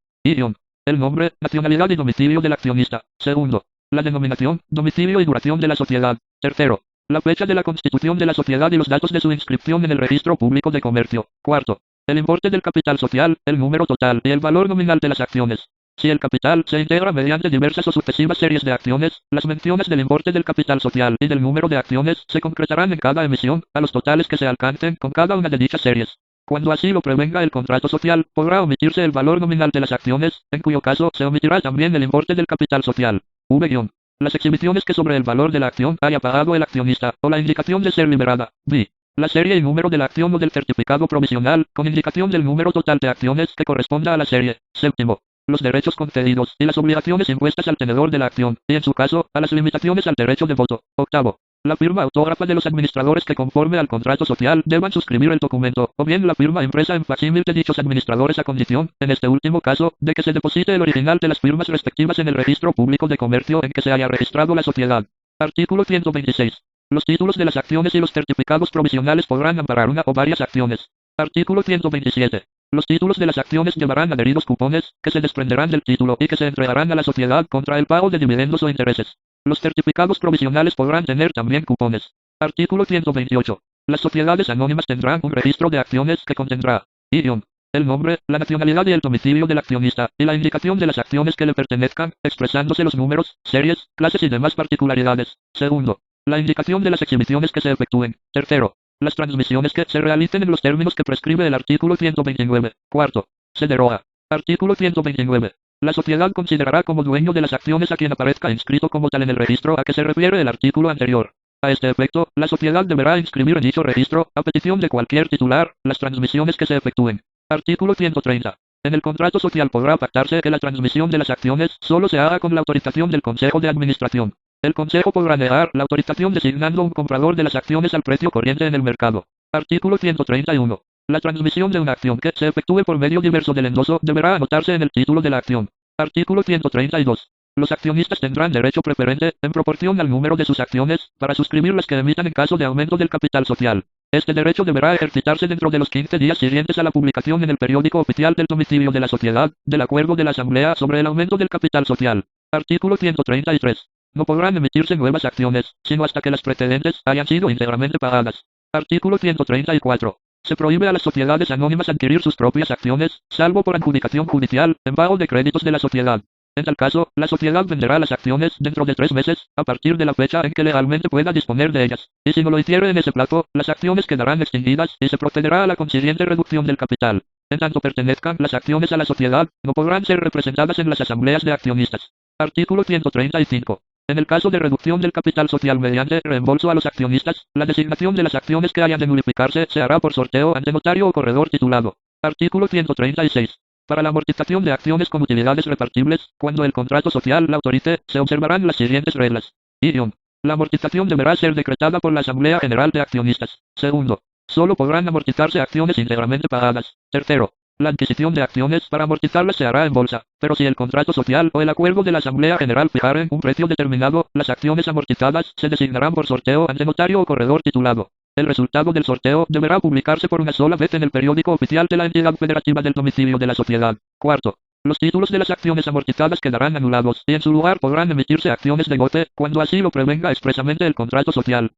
el nombre, nacionalidad y domicilio del accionista. Segundo, la denominación, domicilio y duración de la sociedad. Tercero, la fecha de la constitución de la sociedad y los datos de su inscripción en el registro público de comercio. Cuarto, el importe del capital social, el número total y el valor nominal de las acciones. Si el capital se integra mediante diversas o sucesivas series de acciones, las menciones del importe del capital social y del número de acciones se concretarán en cada emisión, a los totales que se alcancen con cada una de dichas series. Cuando así lo prevenga el contrato social, podrá omitirse el valor nominal de las acciones, en cuyo caso se omitirá también el importe del capital social. V- Las exhibiciones que sobre el valor de la acción haya pagado el accionista, o la indicación de ser liberada. B. La serie y número de la acción o del certificado provisional, con indicación del número total de acciones que corresponda a la serie. Séptimo, los derechos concedidos y las obligaciones impuestas al tenedor de la acción, y en su caso, a las limitaciones al derecho de voto. Octavo, la firma autógrafa de los administradores que conforme al contrato social deban suscribir el documento, o bien la firma impresa en facsímil de dichos administradores a condición, en este último caso, de que se deposite el original de las firmas respectivas en el registro público de comercio en que se haya registrado la sociedad. Artículo 126. Los títulos de las acciones y los certificados provisionales podrán amparar una o varias acciones. Artículo 127. Los títulos de las acciones llevarán adheridos cupones, que se desprenderán del título y que se entregarán a la sociedad contra el pago de dividendos o intereses. Los certificados provisionales podrán tener también cupones. Artículo 128. Las sociedades anónimas tendrán un registro de acciones que contendrá el nombre, la nacionalidad y el domicilio del accionista, y la indicación de las acciones que le pertenezcan, expresándose los números, series, clases y demás particularidades. Segundo, la indicación de las exhibiciones que se efectúen. Tercero, las transmisiones que se realicen en los términos que prescribe el artículo 129. Cuarto, se deroga. Artículo 129. La sociedad considerará como dueño de las acciones a quien aparezca inscrito como tal en el registro a que se refiere el artículo anterior. A este efecto, la sociedad deberá inscribir en dicho registro, a petición de cualquier titular, las transmisiones que se efectúen. Artículo 130. En el contrato social podrá pactarse que la transmisión de las acciones solo se haga con la autorización del Consejo de Administración. El Consejo podrá negar la autorización designando un comprador de las acciones al precio corriente en el mercado. Artículo 131. La transmisión de una acción que se efectúe por medio diverso del endoso deberá anotarse en el título de la acción. Artículo 132. Los accionistas tendrán derecho preferente, en proporción al número de sus acciones, para suscribir las que emitan en caso de aumento del capital social. Este derecho deberá ejercitarse dentro de los 15 días siguientes a la publicación en el periódico oficial del domicilio de la sociedad, del acuerdo de la Asamblea sobre el aumento del capital social. Artículo 133. No podrán emitirse nuevas acciones, sino hasta que las precedentes hayan sido íntegramente pagadas. Artículo 134. Se prohíbe a las sociedades anónimas adquirir sus propias acciones, salvo por adjudicación judicial, en pago de créditos de la sociedad. En tal caso, la sociedad venderá las acciones dentro de 3 meses, a partir de la fecha en que legalmente pueda disponer de ellas. Y si no lo hiciere en ese plazo, las acciones quedarán extinguidas y se procederá a la consiguiente reducción del capital. En tanto pertenezcan las acciones a la sociedad, no podrán ser representadas en las asambleas de accionistas. Artículo 135. En el caso de reducción del capital social mediante reembolso a los accionistas, la designación de las acciones que hayan de nulificarse se hará por sorteo ante notario o corredor titulado. Artículo 136. Para la amortización de acciones con utilidades repartibles, cuando el contrato social la autorice, se observarán las siguientes reglas. La amortización deberá ser decretada por la Asamblea General de Accionistas. Segundo, solo podrán amortizarse acciones íntegramente pagadas. Tercero, la adquisición de acciones para amortizarlas se hará en bolsa, pero si el contrato social o el acuerdo de la Asamblea General fijaren un precio determinado, las acciones amortizadas se designarán por sorteo ante notario o corredor titulado. El resultado del sorteo deberá publicarse por una sola vez en el periódico oficial de la entidad federativa del domicilio de la sociedad. Cuarto, los títulos de las acciones amortizadas quedarán anulados y en su lugar podrán emitirse acciones de goce, cuando así lo prevenga expresamente el contrato social.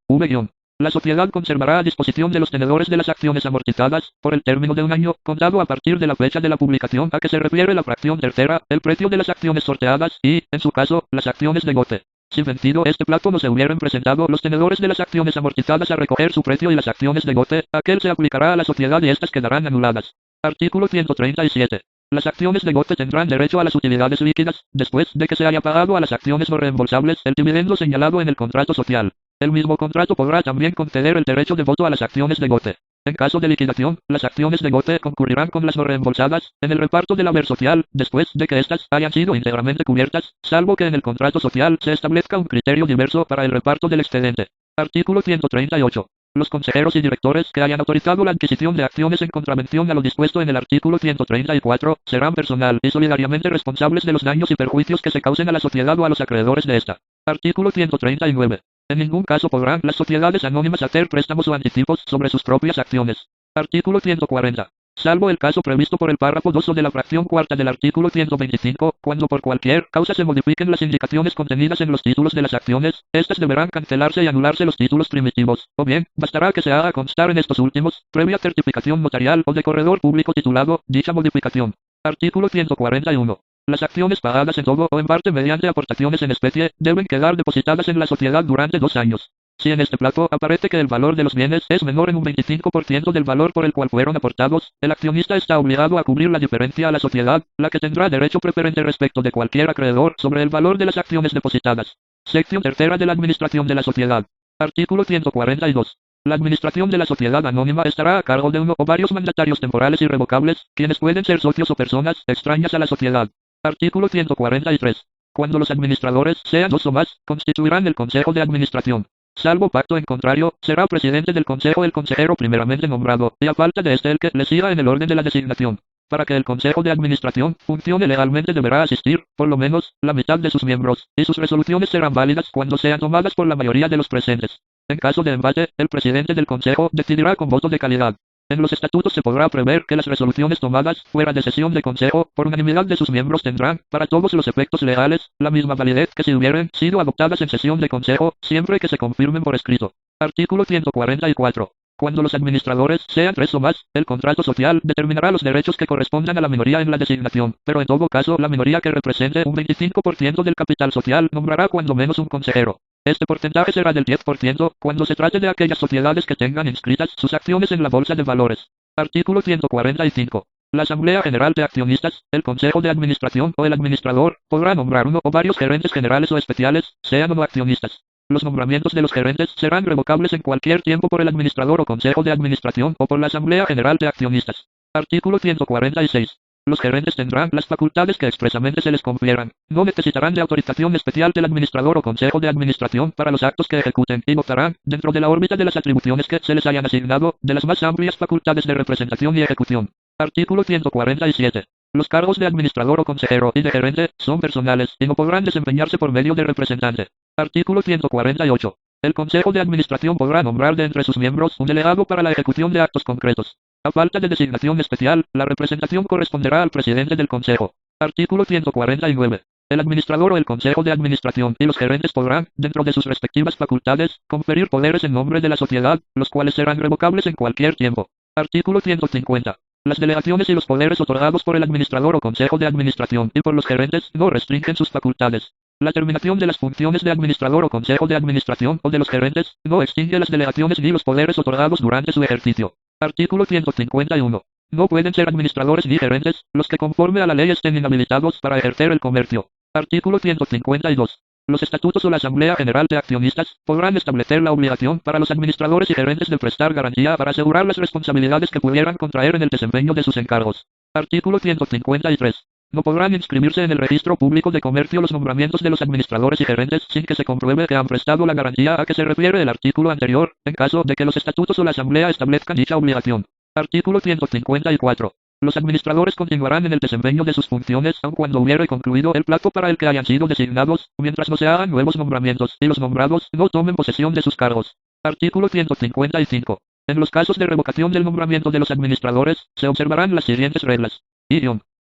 La sociedad conservará a disposición de los tenedores de las acciones amortizadas, por el término de un año, contado a partir de la fecha de la publicación a que se refiere la fracción tercera, el precio de las acciones sorteadas y, en su caso, las acciones de goce. Si vencido este plazo no se hubieran presentado los tenedores de las acciones amortizadas a recoger su precio y las acciones de goce, aquel se aplicará a la sociedad y estas quedarán anuladas. Artículo 137. Las acciones de goce tendrán derecho a las utilidades líquidas, después de que se haya pagado a las acciones no reembolsables el dividendo señalado en el contrato social. El mismo contrato podrá también conceder el derecho de voto a las acciones de goce. En caso de liquidación, las acciones de goce concurrirán con las no reembolsadas, en el reparto del haber social, después de que éstas hayan sido íntegramente cubiertas, salvo que en el contrato social se establezca un criterio diverso para el reparto del excedente. Artículo 138. Los consejeros y directores que hayan autorizado la adquisición de acciones en contravención a lo dispuesto en el artículo 134, serán personal y solidariamente responsables de los daños y perjuicios que se causen a la sociedad o a los acreedores de esta. Artículo 139. En ningún caso podrán las sociedades anónimas hacer préstamos o anticipos sobre sus propias acciones. Artículo 140. salvo el caso previsto por el párrafo 2 o de la fracción cuarta del artículo 125, cuando por cualquier causa se modifiquen las indicaciones contenidas en los títulos de las acciones, estas deberán cancelarse y anularse los títulos primitivos, o bien, bastará que se haga constar en estos últimos, previa certificación notarial o de corredor público titulado, dicha modificación. Artículo 141. Las acciones pagadas en todo o en parte mediante aportaciones en especie, deben quedar depositadas en la sociedad durante 2 años. Si en este plazo aparece que el valor de los bienes es menor en un 25% del valor por el cual fueron aportados, el accionista está obligado a cubrir la diferencia a la sociedad, la que tendrá derecho preferente respecto de cualquier acreedor sobre el valor de las acciones depositadas. Sección tercera de la Administración de la Sociedad. Artículo 142. La administración de la sociedad anónima estará a cargo de uno o varios mandatarios temporales irrevocables, quienes pueden ser socios o personas extrañas a la sociedad. Artículo 143. Cuando los administradores sean 2 o más, constituirán el Consejo de Administración. Salvo pacto en contrario, será presidente del Consejo el consejero primeramente nombrado, y a falta de este el que le siga en el orden de la designación. Para que el Consejo de Administración funcione legalmente deberá asistir, por lo menos, la mitad de sus miembros, y sus resoluciones serán válidas cuando sean tomadas por la mayoría de los presentes. En caso de empate, el presidente del Consejo decidirá con voto de calidad. En los estatutos se podrá prever que las resoluciones tomadas, fuera de sesión de consejo, por unanimidad de sus miembros tendrán, para todos los efectos legales, la misma validez que si hubieran sido adoptadas en sesión de consejo, siempre que se confirmen por escrito. Artículo 144. Cuando los administradores sean 3 o más, el contrato social determinará los derechos que correspondan a la minoría en la designación, pero en todo caso la minoría que represente un 25% del capital social nombrará cuando menos un consejero. Este porcentaje será del 10% cuando se trate de aquellas sociedades que tengan inscritas sus acciones en la bolsa de valores. Artículo 145. La Asamblea General de Accionistas, el Consejo de Administración o el Administrador, podrá nombrar uno o varios gerentes generales o especiales, sean o no accionistas. Los nombramientos de los gerentes serán revocables en cualquier tiempo por el Administrador o Consejo de Administración o por la Asamblea General de Accionistas. Artículo 146. Los gerentes tendrán las facultades que expresamente se les confieran. No necesitarán de autorización especial del administrador o consejo de administración para los actos que ejecuten y gozarán, dentro de la órbita de las atribuciones que se les hayan asignado, de las más amplias facultades de representación y ejecución. Artículo 147. Los cargos de administrador o consejero y de gerente son personales y no podrán desempeñarse por medio de representante. Artículo 148. El Consejo de Administración podrá nombrar de entre sus miembros un delegado para la ejecución de actos concretos. A falta de designación especial, la representación corresponderá al presidente del Consejo. Artículo 149. El administrador o el Consejo de Administración y los gerentes podrán, dentro de sus respectivas facultades, conferir poderes en nombre de la sociedad, los cuales serán revocables en cualquier tiempo. Artículo 150. Las delegaciones y los poderes otorgados por el administrador o Consejo de Administración y por los gerentes no restringen sus facultades. La terminación de las funciones de administrador o Consejo de Administración o de los gerentes no extingue las delegaciones ni los poderes otorgados durante su ejercicio. Artículo 151. No pueden ser administradores ni gerentes los que conforme a la ley estén inhabilitados para ejercer el comercio. Artículo 152. Los estatutos o la Asamblea General de Accionistas podrán establecer la obligación para los administradores y gerentes de prestar garantía para asegurar las responsabilidades que pudieran contraer en el desempeño de sus encargos. Artículo 153. No podrán inscribirse en el registro público de comercio los nombramientos de los administradores y gerentes sin que se compruebe que han prestado la garantía a que se refiere el artículo anterior, en caso de que los estatutos o la asamblea establezcan dicha obligación. Artículo 154. Los administradores continuarán en el desempeño de sus funciones aun cuando hubiere concluido el plazo para el que hayan sido designados, mientras no se hagan nuevos nombramientos y los nombrados no tomen posesión de sus cargos. Artículo 155. En los casos de revocación del nombramiento de los administradores, se observarán las siguientes reglas.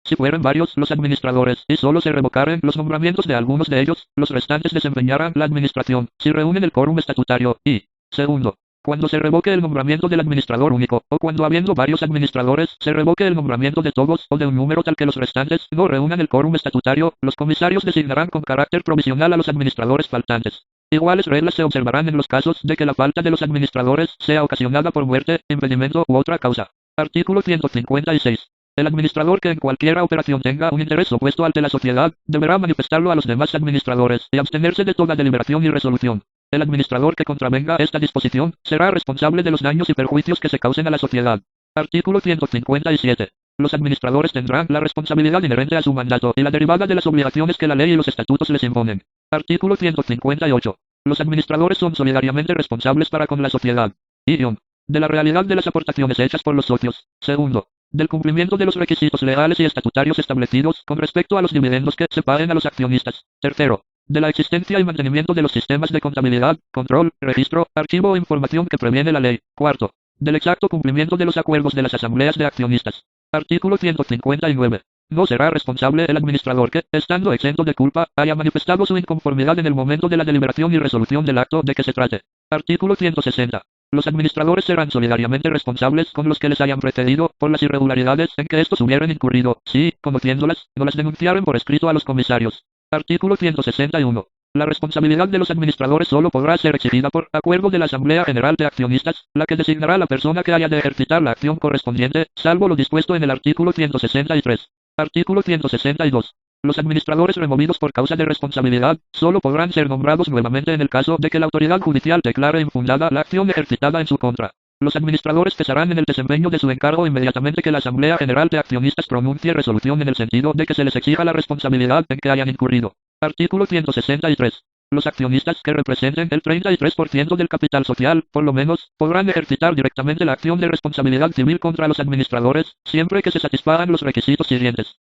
Si fueren varios los administradores y solo se revocaren los nombramientos de algunos de ellos, los restantes desempeñarán la administración, si reúnen el quórum estatutario, y, segundo, cuando se revoque el nombramiento del administrador único, o cuando habiendo varios administradores, se revoque el nombramiento de todos o de un número tal que los restantes no reúnan el quórum estatutario, los comisarios designarán con carácter provisional a los administradores faltantes. Iguales reglas se observarán en los casos de que la falta de los administradores sea ocasionada por muerte, impedimento u otra causa. Artículo 156. El administrador que en cualquier operación tenga un interés opuesto al de la sociedad, deberá manifestarlo a los demás administradores y abstenerse de toda deliberación y resolución. El administrador que contravenga esta disposición, será responsable de los daños y perjuicios que se causen a la sociedad. Artículo 157. Los administradores tendrán la responsabilidad inherente a su mandato y la derivada de las obligaciones que la ley y los estatutos les imponen. Artículo 158. Los administradores son solidariamente responsables para con la sociedad. De la realidad de las aportaciones hechas por los socios. Segundo, del cumplimiento de los requisitos legales y estatutarios establecidos con respecto a los dividendos que se paguen a los accionistas. Tercero, de la existencia y mantenimiento de los sistemas de contabilidad, control, registro, archivo o información que previene la ley. Cuarto, del exacto cumplimiento de los acuerdos de las asambleas de accionistas. Artículo 159. No será responsable el administrador que, estando exento de culpa, haya manifestado su inconformidad en el momento de la deliberación y resolución del acto de que se trate. Artículo 160. Los administradores serán solidariamente responsables con los que les hayan precedido por las irregularidades en que estos hubieran incurrido, si, conociéndolas, no las denunciaren por escrito a los comisarios. Artículo 161. La responsabilidad de los administradores solo podrá ser exigida por acuerdo de la Asamblea General de Accionistas, la que designará a la persona que haya de ejercitar la acción correspondiente, salvo lo dispuesto en el artículo 163. Artículo 162. Los administradores removidos por causa de responsabilidad, solo podrán ser nombrados nuevamente en el caso de que la autoridad judicial declare infundada la acción ejercitada en su contra. Los administradores cesarán en el desempeño de su encargo inmediatamente que la Asamblea General de Accionistas pronuncie resolución en el sentido de que se les exija la responsabilidad en que hayan incurrido. Artículo 163. Los accionistas que representen el 33% del capital social, por lo menos, podrán ejercitar directamente la acción de responsabilidad civil contra los administradores, siempre que se satisfagan los requisitos siguientes.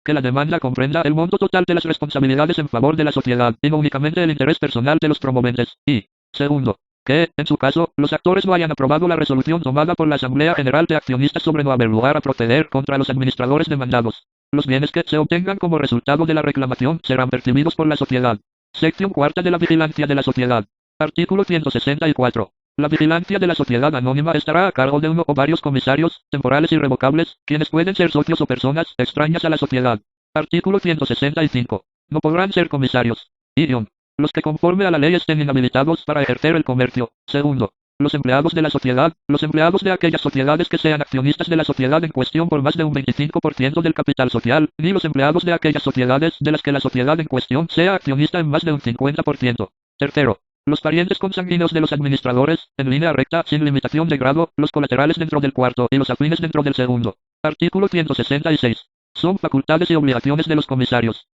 Que la demanda comprenda el monto total de las responsabilidades en favor de la sociedad, y no únicamente el interés personal de los promoventes. Y, segundo, que, en su caso, los actores no hayan aprobado la resolución tomada por la Asamblea General de Accionistas sobre no haber lugar a proceder contra los administradores demandados. Los bienes que se obtengan como resultado de la reclamación serán percibidos por la sociedad. Sección cuarta de la vigilancia de la sociedad. Artículo 164. La vigilancia de la sociedad anónima estará a cargo de uno o varios comisarios, temporales y revocables, quienes pueden ser socios o personas extrañas a la sociedad. Artículo 165. No podrán ser comisarios. Los que conforme a la ley estén inhabilitados para ejercer el comercio. Segundo. Los empleados de la sociedad, los empleados de aquellas sociedades que sean accionistas de la sociedad en cuestión por más de un 25% del capital social, ni los empleados de aquellas sociedades de las que la sociedad en cuestión sea accionista en más de un 50%. Tercero. Los parientes consanguíneos de los administradores, en línea recta, sin limitación de grado, los colaterales dentro del cuarto y los afines dentro del segundo. Artículo 166. Son facultades y obligaciones de los comisarios.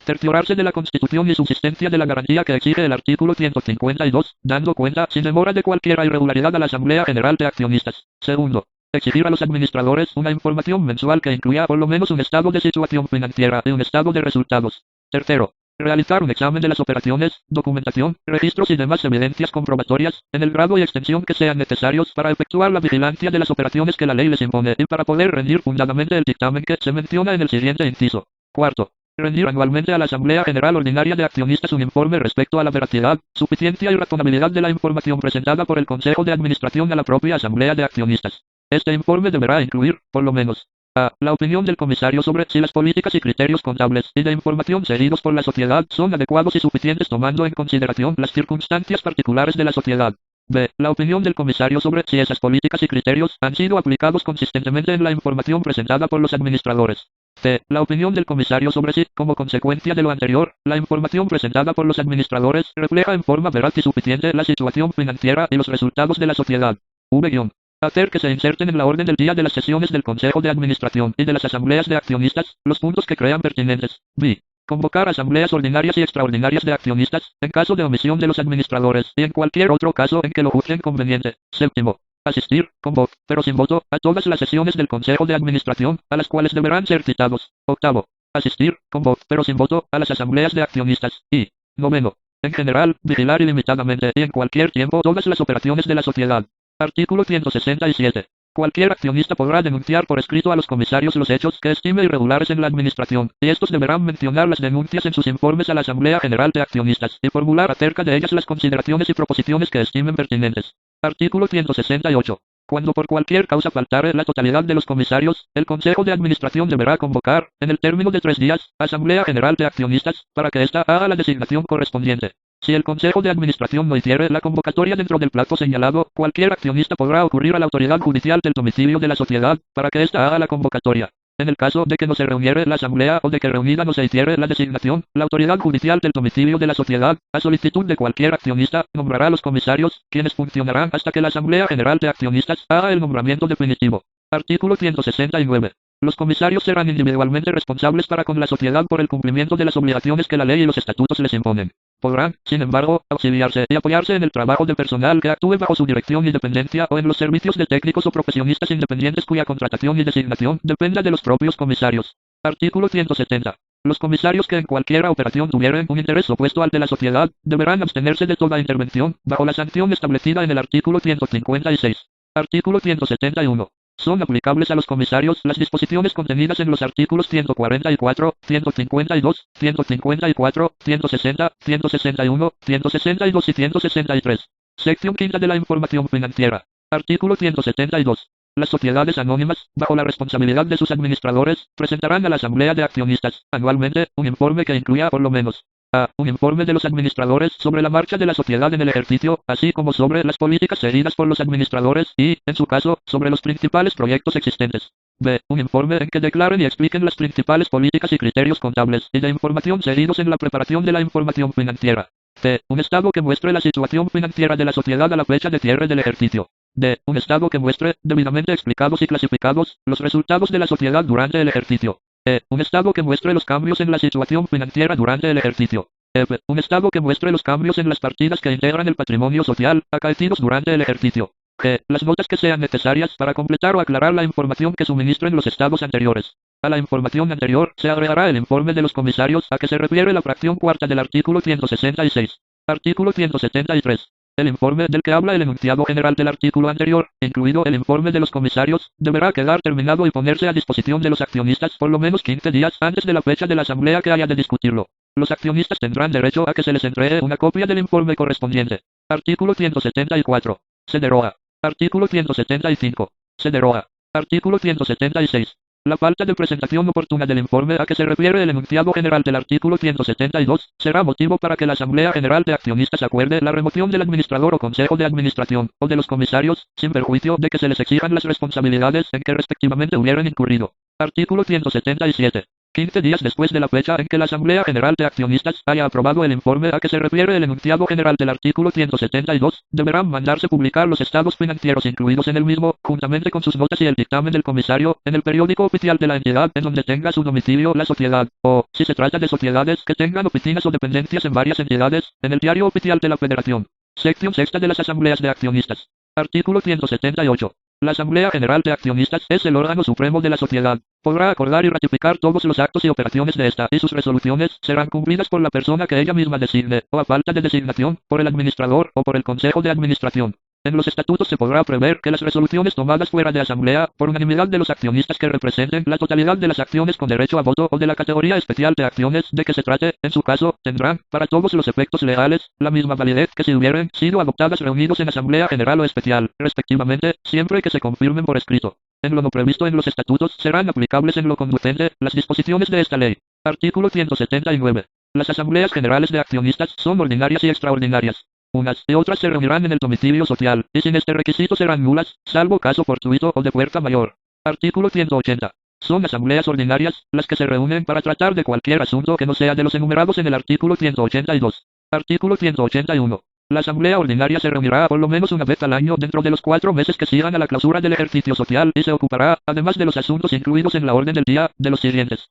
Cerciorarse de la constitución y subsistencia de la garantía que exige el artículo 152, dando cuenta sin demora de cualquier irregularidad a la Asamblea General de Accionistas. Segundo. Exigir a los administradores una información mensual que incluya por lo menos un estado de situación financiera y un estado de resultados. Tercero. Realizar un examen de las operaciones, documentación, registros y demás evidencias comprobatorias, en el grado y extensión que sean necesarios para efectuar la vigilancia de las operaciones que la ley les impone y para poder rendir fundadamente el dictamen que se menciona en el siguiente inciso. Cuarto. Rendir anualmente a la Asamblea General Ordinaria de Accionistas un informe respecto a la veracidad, suficiencia y razonabilidad de la información presentada por el Consejo de Administración a la propia Asamblea de Accionistas. Este informe deberá incluir, por lo menos, a. La opinión del comisario sobre si las políticas y criterios contables y de información seguidos por la sociedad son adecuados y suficientes tomando en consideración las circunstancias particulares de la sociedad. B. La opinión del comisario sobre si esas políticas y criterios han sido aplicados consistentemente en la información presentada por los administradores. C. La opinión del comisario sobre si, como consecuencia de lo anterior, la información presentada por los administradores refleja en forma veraz y suficiente la situación financiera y los resultados de la sociedad. V. Hacer que se inserten en la orden del día de las sesiones del Consejo de Administración y de las asambleas de accionistas, los puntos que crean pertinentes. B. Convocar asambleas ordinarias y extraordinarias de accionistas, en caso de omisión de los administradores, y en cualquier otro caso en que lo juzguen conveniente. Séptimo. Asistir, con voz, pero sin voto, a todas las sesiones del Consejo de Administración, a las cuales deberán ser citados. Octavo. Asistir, con voz, pero sin voto, a las asambleas de accionistas. Y, noveno. En general, vigilar ilimitadamente y en cualquier tiempo todas las operaciones de la sociedad. Artículo 167. Cualquier accionista podrá denunciar por escrito a los comisarios los hechos que estime irregulares en la administración, y estos deberán mencionar las denuncias en sus informes a la Asamblea General de Accionistas, y formular acerca de ellas las consideraciones y proposiciones que estimen pertinentes. Artículo 168. Cuando por cualquier causa faltare la totalidad de los comisarios, el Consejo de Administración deberá convocar, en el término de 3 días, Asamblea General de Accionistas, para que ésta haga la designación correspondiente. Si el Consejo de Administración no hiciere la convocatoria dentro del plazo señalado, cualquier accionista podrá ocurrir a la autoridad judicial del domicilio de la sociedad, para que ésta haga la convocatoria. En el caso de que no se reuniere la asamblea o de que reunida no se hiciere la designación, la autoridad judicial del domicilio de la sociedad, a solicitud de cualquier accionista, nombrará a los comisarios, quienes funcionarán hasta que la Asamblea General de Accionistas haga el nombramiento definitivo. Artículo 169. Los comisarios serán individualmente responsables para con la sociedad por el cumplimiento de las obligaciones que la ley y los estatutos les imponen. Podrán, sin embargo, auxiliarse y apoyarse en el trabajo de personal que actúe bajo su dirección y dependencia o en los servicios de técnicos o profesionistas independientes cuya contratación y designación dependa de los propios comisarios. Artículo 170. Los comisarios que en cualquier operación tuvieran un interés opuesto al de la sociedad, deberán abstenerse de toda intervención, bajo la sanción establecida en el artículo 156. Artículo 171. Son aplicables a los comisarios las disposiciones contenidas en los artículos 144, 152, 154, 160, 161, 162 y 163. Sección quinta de la información financiera. Artículo 172. Las sociedades anónimas, bajo la responsabilidad de sus administradores, presentarán a la Asamblea de Accionistas, anualmente, un informe que incluya por lo menos a. Un informe de los administradores sobre la marcha de la sociedad en el ejercicio, así como sobre las políticas seguidas por los administradores y, en su caso, sobre los principales proyectos existentes. B. Un informe en que declaren y expliquen las principales políticas y criterios contables y de información seguidos en la preparación de la información financiera. C. Un estado que muestre la situación financiera de la sociedad a la fecha de cierre del ejercicio. D. Un estado que muestre, debidamente explicados y clasificados, los resultados de la sociedad durante el ejercicio. E. Un estado que muestre los cambios en la situación financiera durante el ejercicio. F. Un estado que muestre los cambios en las partidas que integran el patrimonio social, acaecidos durante el ejercicio. G. Las notas que sean necesarias para completar o aclarar la información que suministren los estados anteriores. A la información anterior se agregará el informe de los comisarios a que se refiere la fracción cuarta del artículo 166. Artículo 173. El informe del que habla el enunciado general del artículo anterior, incluido el informe de los comisarios, deberá quedar terminado y ponerse a disposición de los accionistas por lo menos 15 días antes de la fecha de la asamblea que haya de discutirlo. Los accionistas tendrán derecho a que se les entregue una copia del informe correspondiente. Artículo 174. Se deroga. Artículo 175. Se deroga. Artículo 176. La falta de presentación oportuna del informe a que se refiere el enunciado general del artículo 172 será motivo para que la Asamblea General de Accionistas acuerde la remoción del administrador o consejo de administración, o de los comisarios, sin perjuicio de que se les exijan las responsabilidades en que respectivamente hubieran incurrido. Artículo 177. 15 días después de la fecha en que la Asamblea General de Accionistas haya aprobado el informe a que se refiere el enunciado general del artículo 172, deberán mandarse publicar los estados financieros incluidos en el mismo, juntamente con sus notas y el dictamen del comisario, en el periódico oficial de la entidad en donde tenga su domicilio la sociedad, o, si se trata de sociedades que tengan oficinas o dependencias en varias entidades, en el diario oficial de la Federación. Sección sexta de las Asambleas de Accionistas. Artículo 178. La Asamblea General de Accionistas es el órgano supremo de la sociedad. Podrá acordar y ratificar todos los actos y operaciones de esta, y sus resoluciones serán cumplidas por la persona que ella misma designe, o a falta de designación, por el administrador o por el Consejo de Administración. En los estatutos se podrá prever que las resoluciones tomadas fuera de asamblea, por unanimidad de los accionistas que representen la totalidad de las acciones con derecho a voto o de la categoría especial de acciones de que se trate, en su caso, tendrán, para todos los efectos legales, la misma validez que si hubieran sido adoptadas reunidos en asamblea general o especial, respectivamente, siempre que se confirmen por escrito. En lo no previsto en los estatutos serán aplicables en lo conducente las disposiciones de esta ley. Artículo 179. Las asambleas generales de accionistas son ordinarias y extraordinarias. Unas y otras se reunirán en el domicilio social, y sin este requisito serán nulas, salvo caso fortuito o de fuerza mayor. Artículo 180. Son asambleas ordinarias, las que se reúnen para tratar de cualquier asunto que no sea de los enumerados en el artículo 182. Artículo 181. La asamblea ordinaria se reunirá por lo menos una vez al año dentro de los 4 meses que sigan a la clausura del ejercicio social y se ocupará, además de los asuntos incluidos en la orden del día, de los siguientes.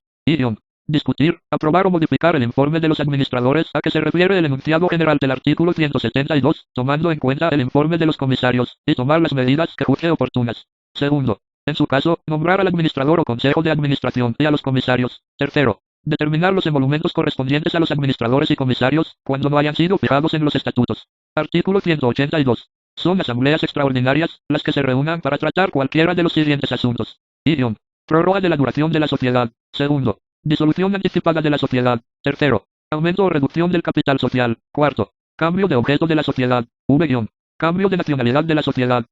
Discutir, aprobar o modificar el informe de los administradores a que se refiere el enunciado general del artículo 172, tomando en cuenta el informe de los comisarios, y tomar las medidas que juzgue oportunas. Segundo, en su caso, nombrar al administrador o consejo de administración y a los comisarios. Tercero, determinar los emolumentos correspondientes a los administradores y comisarios, cuando no hayan sido fijados en los estatutos. Artículo 182. Son asambleas extraordinarias, las que se reúnan para tratar cualquiera de los siguientes asuntos. Prórroga de la duración de la sociedad. Segundo, disolución anticipada de la sociedad. Tercero, aumento o reducción del capital social. Cuarto, cambio de objeto de la sociedad. Cambio de nacionalidad de la sociedad.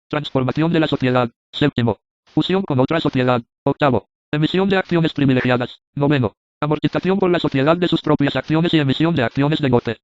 Transformación de la sociedad. Séptimo, fusión con otra sociedad. Octavo, emisión de acciones privilegiadas. Noveno, amortización por la sociedad de sus propias acciones y emisión de acciones de goce.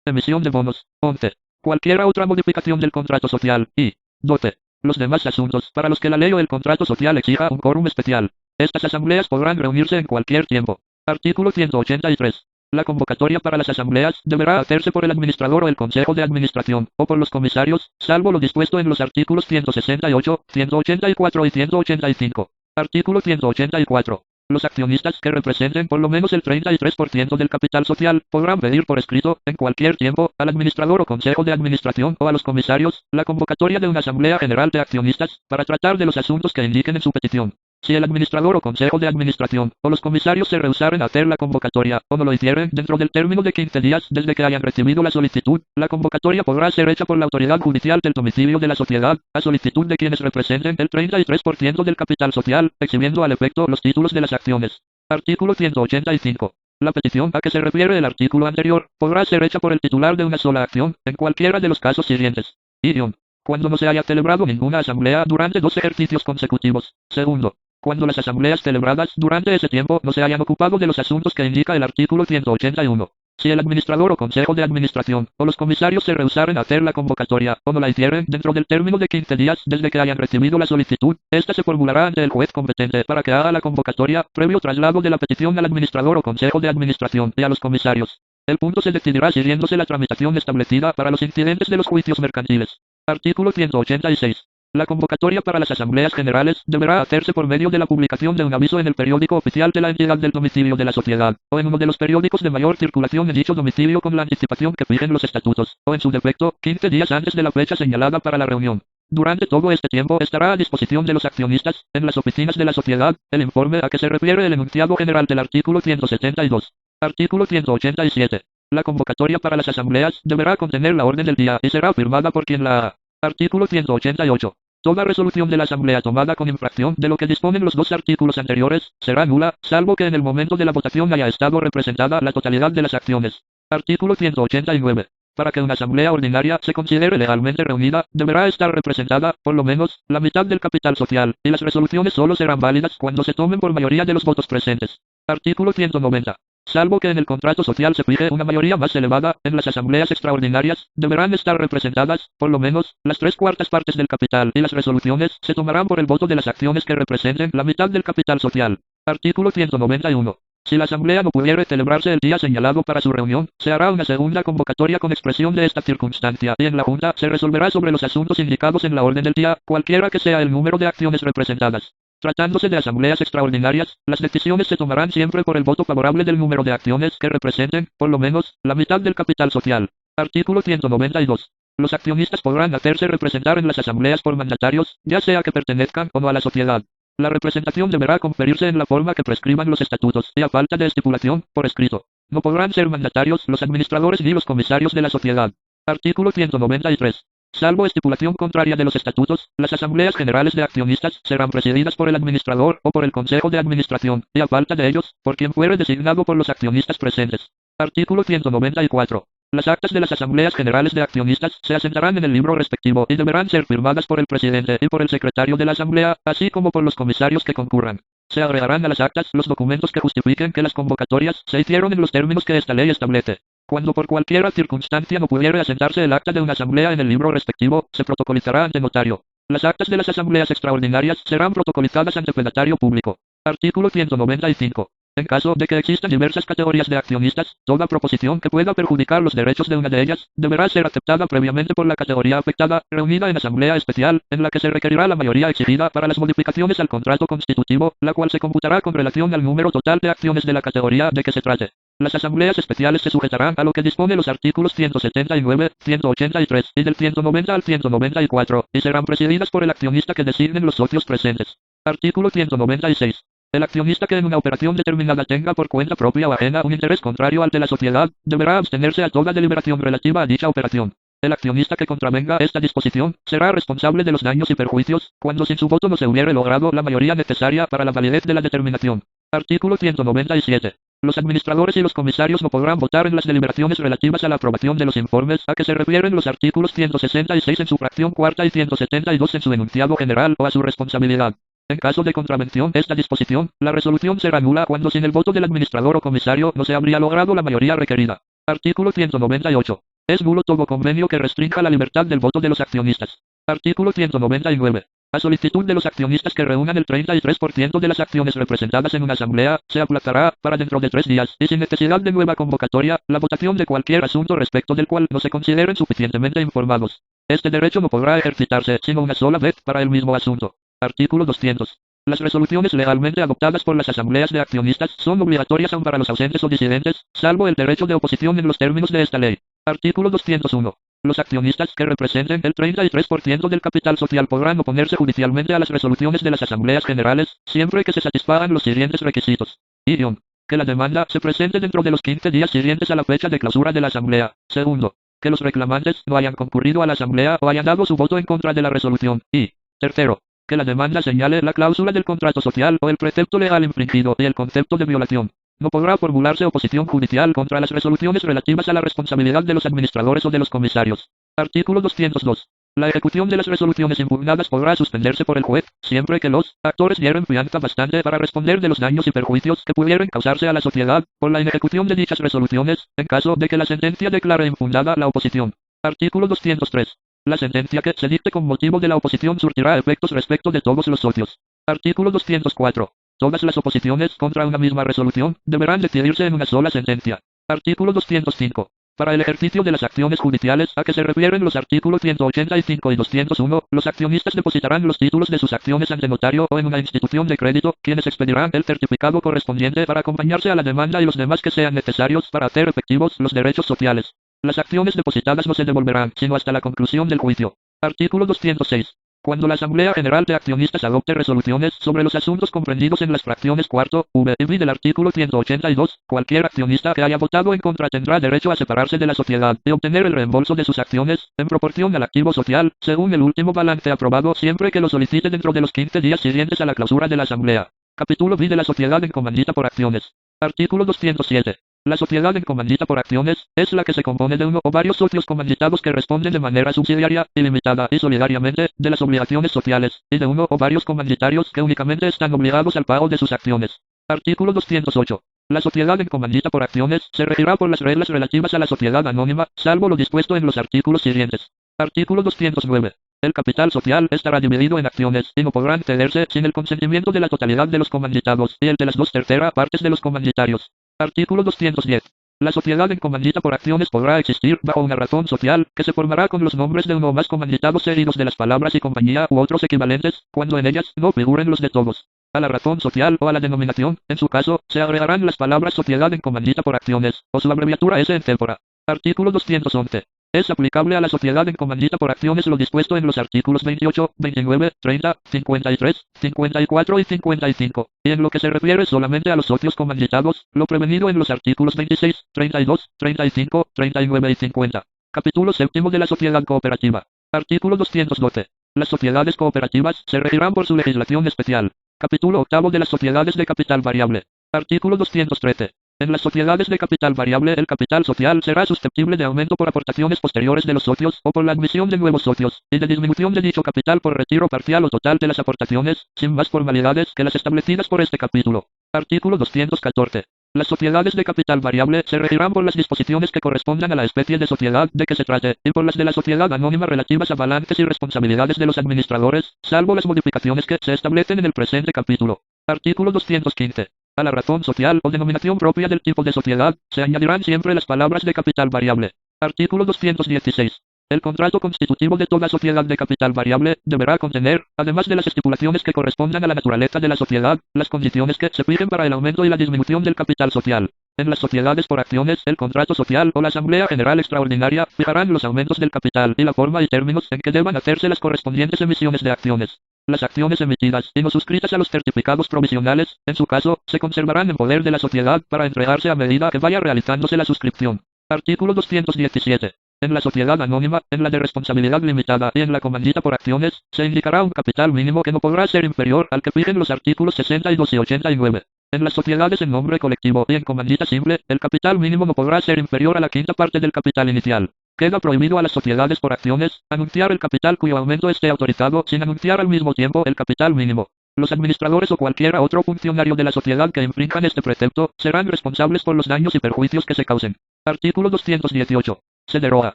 Emisión de bonos. 11. Cualquiera otra modificación del contrato social. Y 12. Los demás asuntos para los que la ley o el contrato social exija un quórum especial. Estas asambleas podrán reunirse en cualquier tiempo. Artículo 183. La convocatoria para las asambleas deberá hacerse por el administrador o el consejo de administración, o por los comisarios, salvo lo dispuesto en los artículos 168, 184 y 185. Artículo 184. Los accionistas que representen por lo menos el 33% del capital social podrán pedir por escrito, en cualquier tiempo, al administrador o consejo de administración o a los comisarios, la convocatoria de una asamblea general de accionistas, para tratar de los asuntos que indiquen en su petición. Si el administrador o consejo de administración, o los comisarios se rehusaren a hacer la convocatoria, o no lo hicieren dentro del término de 15 días desde que hayan recibido la solicitud, la convocatoria podrá ser hecha por la autoridad judicial del domicilio de la sociedad, a solicitud de quienes representen el 33% del capital social, exhibiendo al efecto los títulos de las acciones. Artículo 185. La petición a que se refiere el artículo anterior, podrá ser hecha por el titular de una sola acción, en cualquiera de los casos siguientes. Idiom. Cuando no se haya celebrado ninguna asamblea durante 2 ejercicios consecutivos. Segundo. Cuando las asambleas celebradas durante ese tiempo no se hayan ocupado de los asuntos que indica el artículo 181. Si el administrador o consejo de administración, o los comisarios se rehusaren a hacer la convocatoria, o no la hicieren dentro del término de 15 días desde que hayan recibido la solicitud, esta se formulará ante el juez competente para que haga la convocatoria, previo traslado de la petición al administrador o consejo de administración y a los comisarios. El punto se decidirá siguiéndose la tramitación establecida para los incidentes de los juicios mercantiles. Artículo 186. La convocatoria para las asambleas generales deberá hacerse por medio de la publicación de un aviso en el periódico oficial de la entidad del domicilio de la sociedad, o en uno de los periódicos de mayor circulación en dicho domicilio con la anticipación que fijen los estatutos, o en su defecto, 15 días antes de la fecha señalada para la reunión. Durante todo este tiempo estará a disposición de los accionistas, en las oficinas de la sociedad, el informe a que se refiere el enunciado general del artículo 172. Artículo 187. La convocatoria para las asambleas deberá contener la orden del día y será firmada por quien la haga. Artículo 188. Toda resolución de la asamblea tomada con infracción de lo que disponen los 2 artículos anteriores, será nula, salvo que en el momento de la votación haya estado representada la totalidad de las acciones. Artículo 189. Para que una asamblea ordinaria se considere legalmente reunida, deberá estar representada, por lo menos, la mitad del capital social, y las resoluciones solo serán válidas cuando se tomen por mayoría de los votos presentes. Artículo 190. Salvo que en el contrato social se fije una mayoría más elevada, en las asambleas extraordinarias, deberán estar representadas, por lo menos, las 3/4 partes del capital, y las resoluciones se tomarán por el voto de las acciones que representen la mitad del capital social. Artículo 191. Si la asamblea no pudiere celebrarse el día señalado para su reunión, se hará una segunda convocatoria con expresión de esta circunstancia, y en la Junta se resolverá sobre los asuntos indicados en la orden del día, cualquiera que sea el número de acciones representadas. Tratándose de asambleas extraordinarias, las decisiones se tomarán siempre por el voto favorable del número de acciones que representen, por lo menos, la mitad del capital social. Artículo 192. Los accionistas podrán hacerse representar en las asambleas por mandatarios, ya sea que pertenezcan o no a la sociedad. La representación deberá conferirse en la forma que prescriban los estatutos, y a falta de estipulación, por escrito. No podrán ser mandatarios los administradores ni los comisarios de la sociedad. Artículo 193. Salvo estipulación contraria de los estatutos, las asambleas generales de accionistas serán presididas por el administrador o por el consejo de administración, y a falta de ellos, por quien fuere designado por los accionistas presentes. Artículo 194. Las actas de las asambleas generales de accionistas se asentarán en el libro respectivo y deberán ser firmadas por el presidente y por el secretario de la asamblea, así como por los comisarios que concurran. Se agregarán a las actas los documentos que justifiquen que las convocatorias se hicieron en los términos que esta ley establece. Cuando por cualquier circunstancia no pudiere asentarse el acta de una asamblea en el libro respectivo, se protocolizará ante notario. Las actas de las asambleas extraordinarias serán protocolizadas ante fedatario público. Artículo 195. En caso de que existan diversas categorías de accionistas, toda proposición que pueda perjudicar los derechos de una de ellas, deberá ser aceptada previamente por la categoría afectada, reunida en asamblea especial, en la que se requerirá la mayoría exigida para las modificaciones al contrato constitutivo, la cual se computará con relación al número total de acciones de la categoría de que se trate. Las asambleas especiales se sujetarán a lo que dispone los artículos 179, 183 y del 190 al 194, y serán presididas por el accionista que designen los socios presentes. Artículo 196. El accionista que en una operación determinada tenga por cuenta propia o ajena un interés contrario al de la sociedad, deberá abstenerse a toda deliberación relativa a dicha operación. El accionista que contravenga esta disposición, será responsable de los daños y perjuicios, cuando sin su voto no se hubiere logrado la mayoría necesaria para la validez de la determinación. Artículo 197. Los administradores y los comisarios no podrán votar en las deliberaciones relativas a la aprobación de los informes a que se refieren los artículos 166 en su fracción cuarta y 172 en su enunciado general o a su responsabilidad. En caso de contravención de esta disposición, la resolución será nula cuando sin el voto del administrador o comisario no se habría logrado la mayoría requerida. Artículo 198. Es nulo todo convenio que restrinja la libertad del voto de los accionistas. Artículo 199. A solicitud de los accionistas que reúnan el 33% de las acciones representadas en una asamblea, se aplazará, para dentro de 3 días, y sin necesidad de nueva convocatoria, la votación de cualquier asunto respecto del cual no se consideren suficientemente informados. Este derecho no podrá ejercitarse sino una sola vez para el mismo asunto. Artículo 200. Las resoluciones legalmente adoptadas por las asambleas de accionistas son obligatorias aun para los ausentes o disidentes, salvo el derecho de oposición en los términos de esta ley. Artículo 201. Los accionistas que representen el 33% del capital social podrán oponerse judicialmente a las resoluciones de las asambleas generales, siempre que se satisfagan los siguientes requisitos. Que la demanda se presente dentro de los 15 días siguientes a la fecha de clausura de la asamblea. Segundo, que los reclamantes no hayan concurrido a la asamblea o hayan dado su voto en contra de la resolución. Y, tercero, que la demanda señale la cláusula del contrato social o el precepto legal infringido y el concepto de violación. No podrá formularse oposición judicial contra las resoluciones relativas a la responsabilidad de los administradores o de los comisarios. Artículo 202. La ejecución de las resoluciones impugnadas podrá suspenderse por el juez, siempre que los actores dieran fianza bastante para responder de los daños y perjuicios que pudieran causarse a la sociedad por la inejecución de dichas resoluciones, en caso de que la sentencia declare infundada la oposición. Artículo 203. La sentencia que se dicte con motivo de la oposición surtirá efectos respecto de todos los socios. Artículo 204. Todas las oposiciones contra una misma resolución deberán decidirse en una sola sentencia. Artículo 205. Para el ejercicio de las acciones judiciales a que se refieren los artículos 185 y 201, los accionistas depositarán los títulos de sus acciones ante notario o en una institución de crédito, quienes expedirán el certificado correspondiente para acompañarse a la demanda y los demás que sean necesarios para hacer efectivos los derechos sociales. Las acciones depositadas no se devolverán, sino hasta la conclusión del juicio. Artículo 206. Cuando la Asamblea General de Accionistas adopte resoluciones sobre los asuntos comprendidos en las fracciones cuarto, v y del artículo 182, cualquier accionista que haya votado en contra tendrá derecho a separarse de la sociedad y obtener el reembolso de sus acciones, en proporción al activo social, según el último balance aprobado, siempre que lo solicite dentro de los 15 días siguientes a la clausura de la Asamblea. Capítulo B de la sociedad en comandita por acciones. Artículo 207. La sociedad en comandita por acciones es la que se compone de uno o varios socios comanditados que responden de manera subsidiaria, ilimitada y solidariamente de las obligaciones sociales, y de uno o varios comanditarios que únicamente están obligados al pago de sus acciones. Artículo 208. La sociedad en comandita por acciones se regirá por las reglas relativas a la sociedad anónima, salvo lo dispuesto en los artículos siguientes. Artículo 209. El capital social estará dividido en acciones y no podrán cederse sin el consentimiento de la totalidad de los comanditados y el de las 2/3 partes de los comanditarios. Artículo 210. La sociedad en comandita por acciones podrá existir bajo una razón social, que se formará con los nombres de uno o más comanditados seguidos de las palabras y compañía u otros equivalentes, cuando en ellas no figuren los de todos. A la razón social o a la denominación, en su caso, se agregarán las palabras sociedad en comandita por acciones, o su abreviatura S en tempora. Artículo 211. Es aplicable a la sociedad en comandita por acciones lo dispuesto en los artículos 28, 29, 30, 53, 54 y 55, y en lo que se refiere solamente a los socios comanditados, lo prevenido en los artículos 26, 32, 35, 39 y 50. Capítulo séptimo de la sociedad cooperativa. Artículo 212. Las sociedades cooperativas se regirán por su legislación especial. Capítulo octavo de las sociedades de capital variable. Artículo 213. En las sociedades de capital variable el capital social será susceptible de aumento por aportaciones posteriores de los socios o por la admisión de nuevos socios, y de disminución de dicho capital por retiro parcial o total de las aportaciones, sin más formalidades que las establecidas por este capítulo. Artículo 214. Las sociedades de capital variable se regirán por las disposiciones que correspondan a la especie de sociedad de que se trate, y por las de la sociedad anónima relativas a balances y responsabilidades de los administradores, salvo las modificaciones que se establecen en el presente capítulo. Artículo 215. A la razón social o denominación propia del tipo de sociedad, se añadirán siempre las palabras de capital variable. Artículo 216. El contrato constitutivo de toda sociedad de capital variable deberá contener, además de las estipulaciones que correspondan a la naturaleza de la sociedad, las condiciones que se fijen para el aumento y la disminución del capital social. En las sociedades por acciones, el contrato social o la Asamblea General Extraordinaria fijarán los aumentos del capital y la forma y términos en que deban hacerse las correspondientes emisiones de acciones. Las acciones emitidas y no suscritas a los certificados provisionales, en su caso, se conservarán en poder de la sociedad para entregarse a medida que vaya realizándose la suscripción. Artículo 217. En la sociedad anónima, en la de responsabilidad limitada y en la comandita por acciones, se indicará un capital mínimo que no podrá ser inferior al que fijen los artículos 62 y 89. En las sociedades en nombre colectivo y en comandita simple, el capital mínimo no podrá ser inferior a la quinta parte del capital inicial. Queda prohibido a las sociedades por acciones anunciar el capital cuyo aumento esté autorizado sin anunciar al mismo tiempo el capital mínimo. Los administradores o cualquier otro funcionario de la sociedad que infrinjan este precepto serán responsables por los daños y perjuicios que se causen. Artículo 218. Se deroga.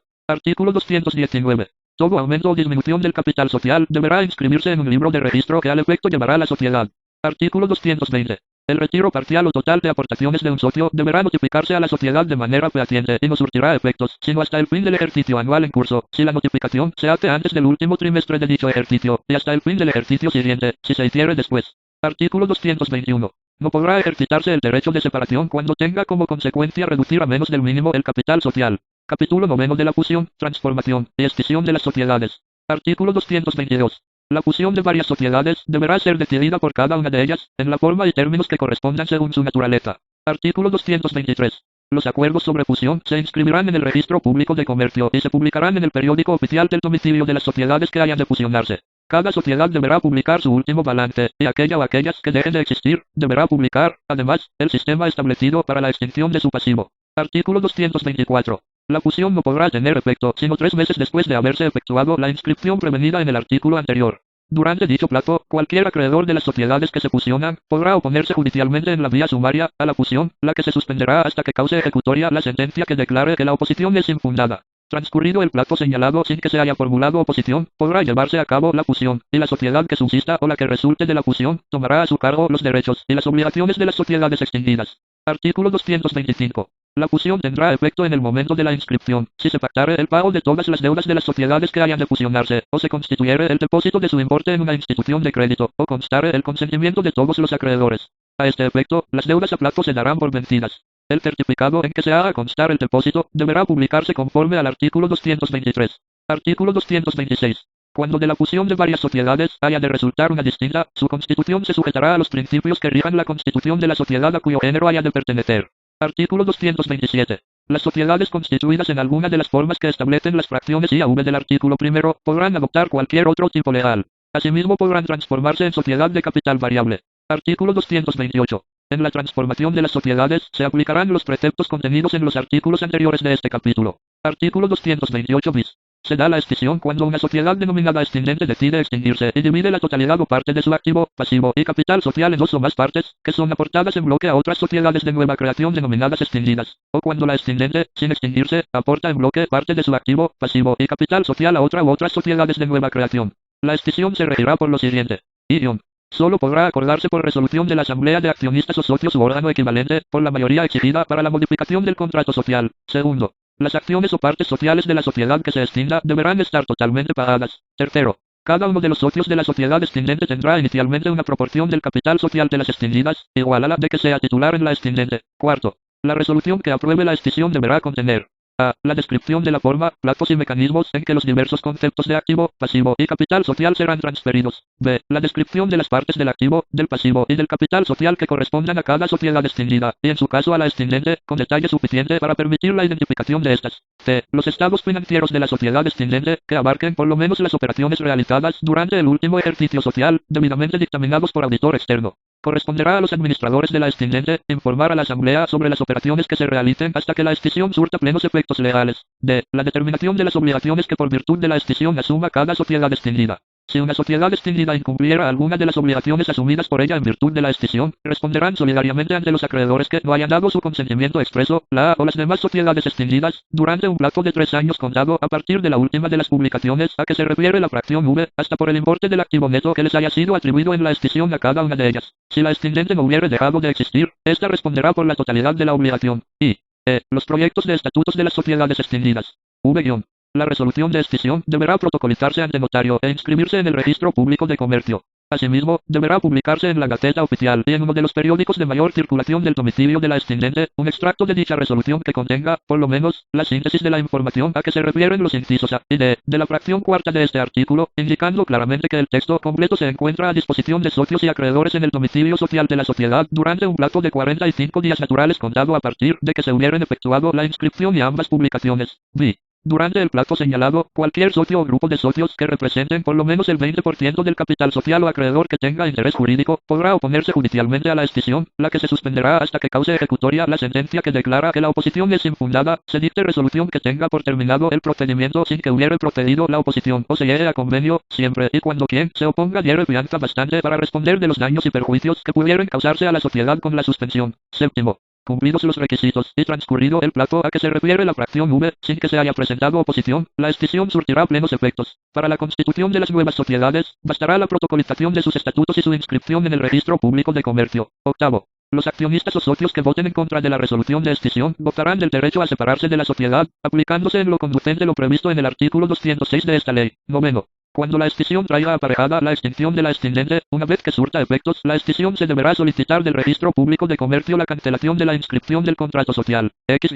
Artículo 219. Todo aumento o disminución del capital social deberá inscribirse en un libro de registro que al efecto llevará la sociedad. Artículo 220. El retiro parcial o total de aportaciones de un socio deberá notificarse a la sociedad de manera fehaciente y no surtirá efectos, sino hasta el fin del ejercicio anual en curso, si la notificación se hace antes del último trimestre de dicho ejercicio, y hasta el fin del ejercicio siguiente, si se hiciere después. Artículo 221. No podrá ejercitarse el derecho de separación cuando tenga como consecuencia reducir a menos del mínimo el capital social. Capítulo 9 de la fusión, transformación y escisión de las sociedades. Artículo 222. La fusión de varias sociedades deberá ser decidida por cada una de ellas, en la forma y términos que correspondan según su naturaleza. Artículo 223. Los acuerdos sobre fusión se inscribirán en el Registro Público de Comercio y se publicarán en el periódico oficial del domicilio de las sociedades que hayan de fusionarse. Cada sociedad deberá publicar su último balance, y aquella o aquellas que dejen de existir, deberá publicar, además, el sistema establecido para la extinción de su pasivo. Artículo 224. La fusión no podrá tener efecto sino 3 meses después de haberse efectuado la inscripción prevenida en el artículo anterior. Durante dicho plazo, cualquier acreedor de las sociedades que se fusionan podrá oponerse judicialmente en la vía sumaria a la fusión, la que se suspenderá hasta que cause ejecutoria la sentencia que declare que la oposición es infundada. Transcurrido el plazo señalado sin que se haya formulado oposición, podrá llevarse a cabo la fusión, y la sociedad que subsista o la que resulte de la fusión tomará a su cargo los derechos y las obligaciones de las sociedades extinguidas. Artículo 225. La fusión tendrá efecto en el momento de la inscripción, si se pactare el pago de todas las deudas de las sociedades que hayan de fusionarse, o se constituyere el depósito de su importe en una institución de crédito, o constare el consentimiento de todos los acreedores. A este efecto, las deudas a plazo se darán por vencidas. El certificado en que se haga constar el depósito deberá publicarse conforme al artículo 223. Artículo 226. Cuando de la fusión de varias sociedades haya de resultar una distinta, su constitución se sujetará a los principios que rijan la constitución de la sociedad a cuyo género haya de pertenecer. Artículo 227. Las sociedades constituidas en alguna de las formas que establecen las fracciones I a V del artículo primero podrán adoptar cualquier otro tipo legal. Asimismo podrán transformarse en sociedad de capital variable. Artículo 228. En la transformación de las sociedades se aplicarán los preceptos contenidos en los artículos anteriores de este capítulo. Artículo 228 bis. Se da la escisión cuando una sociedad denominada extinguente decide extinguirse y divide la totalidad o parte de su activo, pasivo y capital social en 2 o más partes, que son aportadas en bloque a otras sociedades de nueva creación denominadas extinguidas, o cuando la extinguente, sin extinguirse, aporta en bloque parte de su activo, pasivo y capital social a otra u otras sociedades de nueva creación. La escisión se regirá por lo siguiente. I-. Solo podrá acordarse por resolución de la asamblea de accionistas o socios u órgano equivalente, por la mayoría exigida para la modificación del contrato social. Segundo. Las acciones o partes sociales de la sociedad que se extinga deberán estar totalmente pagadas. Tercero. Cada uno de los socios de la sociedad extinguente tendrá inicialmente una proporción del capital social de las extinguidas, igual a la de que sea titular en la extinguente. Cuarto. La resolución que apruebe la escisión deberá contener: a. La descripción de la forma, plazos y mecanismos en que los diversos conceptos de activo, pasivo y capital social serán transferidos. B. La descripción de las partes del activo, del pasivo y del capital social que correspondan a cada sociedad extinguida, y en su caso a la extinguente, con detalle suficiente para permitir la identificación de estas. C. Los estados financieros de la sociedad extinguente, que abarquen por lo menos las operaciones realizadas durante el último ejercicio social, debidamente dictaminados por auditor externo. Corresponderá a los administradores de la extinguente informar a la asamblea sobre las operaciones que se realicen hasta que la escisión surta plenos efectos legales. D. La determinación de las obligaciones que por virtud de la escisión asuma cada sociedad extinguida. Si una sociedad extinguida incumpliera alguna de las obligaciones asumidas por ella en virtud de la escisión, responderán solidariamente ante los acreedores que no hayan dado su consentimiento expreso, la A o las demás sociedades extinguidas, durante un plazo de 3 años contado a partir de la última de las publicaciones a que se refiere la fracción V, hasta por el importe del activo neto que les haya sido atribuido en la escisión a cada una de ellas. Si la extinguente no hubiere dejado de existir, ésta responderá por la totalidad de la obligación. I. E. Los proyectos de estatutos de las sociedades extinguidas. V-. La resolución de escisión deberá protocolizarse ante notario e inscribirse en el Registro Público de Comercio. Asimismo, deberá publicarse en la Gaceta Oficial y en uno de los periódicos de mayor circulación del domicilio de la extinguente, un extracto de dicha resolución que contenga, por lo menos, la síntesis de la información a que se refieren los incisos A y D de la fracción cuarta de este artículo, indicando claramente que el texto completo se encuentra a disposición de socios y acreedores en el domicilio social de la sociedad durante un plazo de 45 días naturales contado a partir de que se hubieran efectuado la inscripción y ambas publicaciones. B. Durante el plazo señalado, cualquier socio o grupo de socios que representen por lo menos el 20% del capital social o acreedor que tenga interés jurídico, podrá oponerse judicialmente a la escisión, la que se suspenderá hasta que cause ejecutoria la sentencia que declara que la oposición es infundada, se dicte resolución que tenga por terminado el procedimiento sin que hubiere procedido la oposición, o se llegue a convenio, siempre y cuando quien se oponga diere fianza bastante para responder de los daños y perjuicios que pudieran causarse a la sociedad con la suspensión. Séptimo. Cumplidos los requisitos y transcurrido el plazo a que se refiere la fracción V, sin que se haya presentado oposición, la escisión surtirá plenos efectos. Para la constitución de las nuevas sociedades, bastará la protocolización de sus estatutos y su inscripción en el Registro Público de Comercio. Octavo. Los accionistas o socios que voten en contra de la resolución de escisión gozarán del derecho a separarse de la sociedad, aplicándose en lo conducente lo previsto en el artículo 206 de esta ley. Noveno. Cuando la escisión traiga aparejada la extinción de la extinguente, una vez que surta efectos, la escisión se deberá solicitar del Registro Público de Comercio la cancelación de la inscripción del contrato social. X-.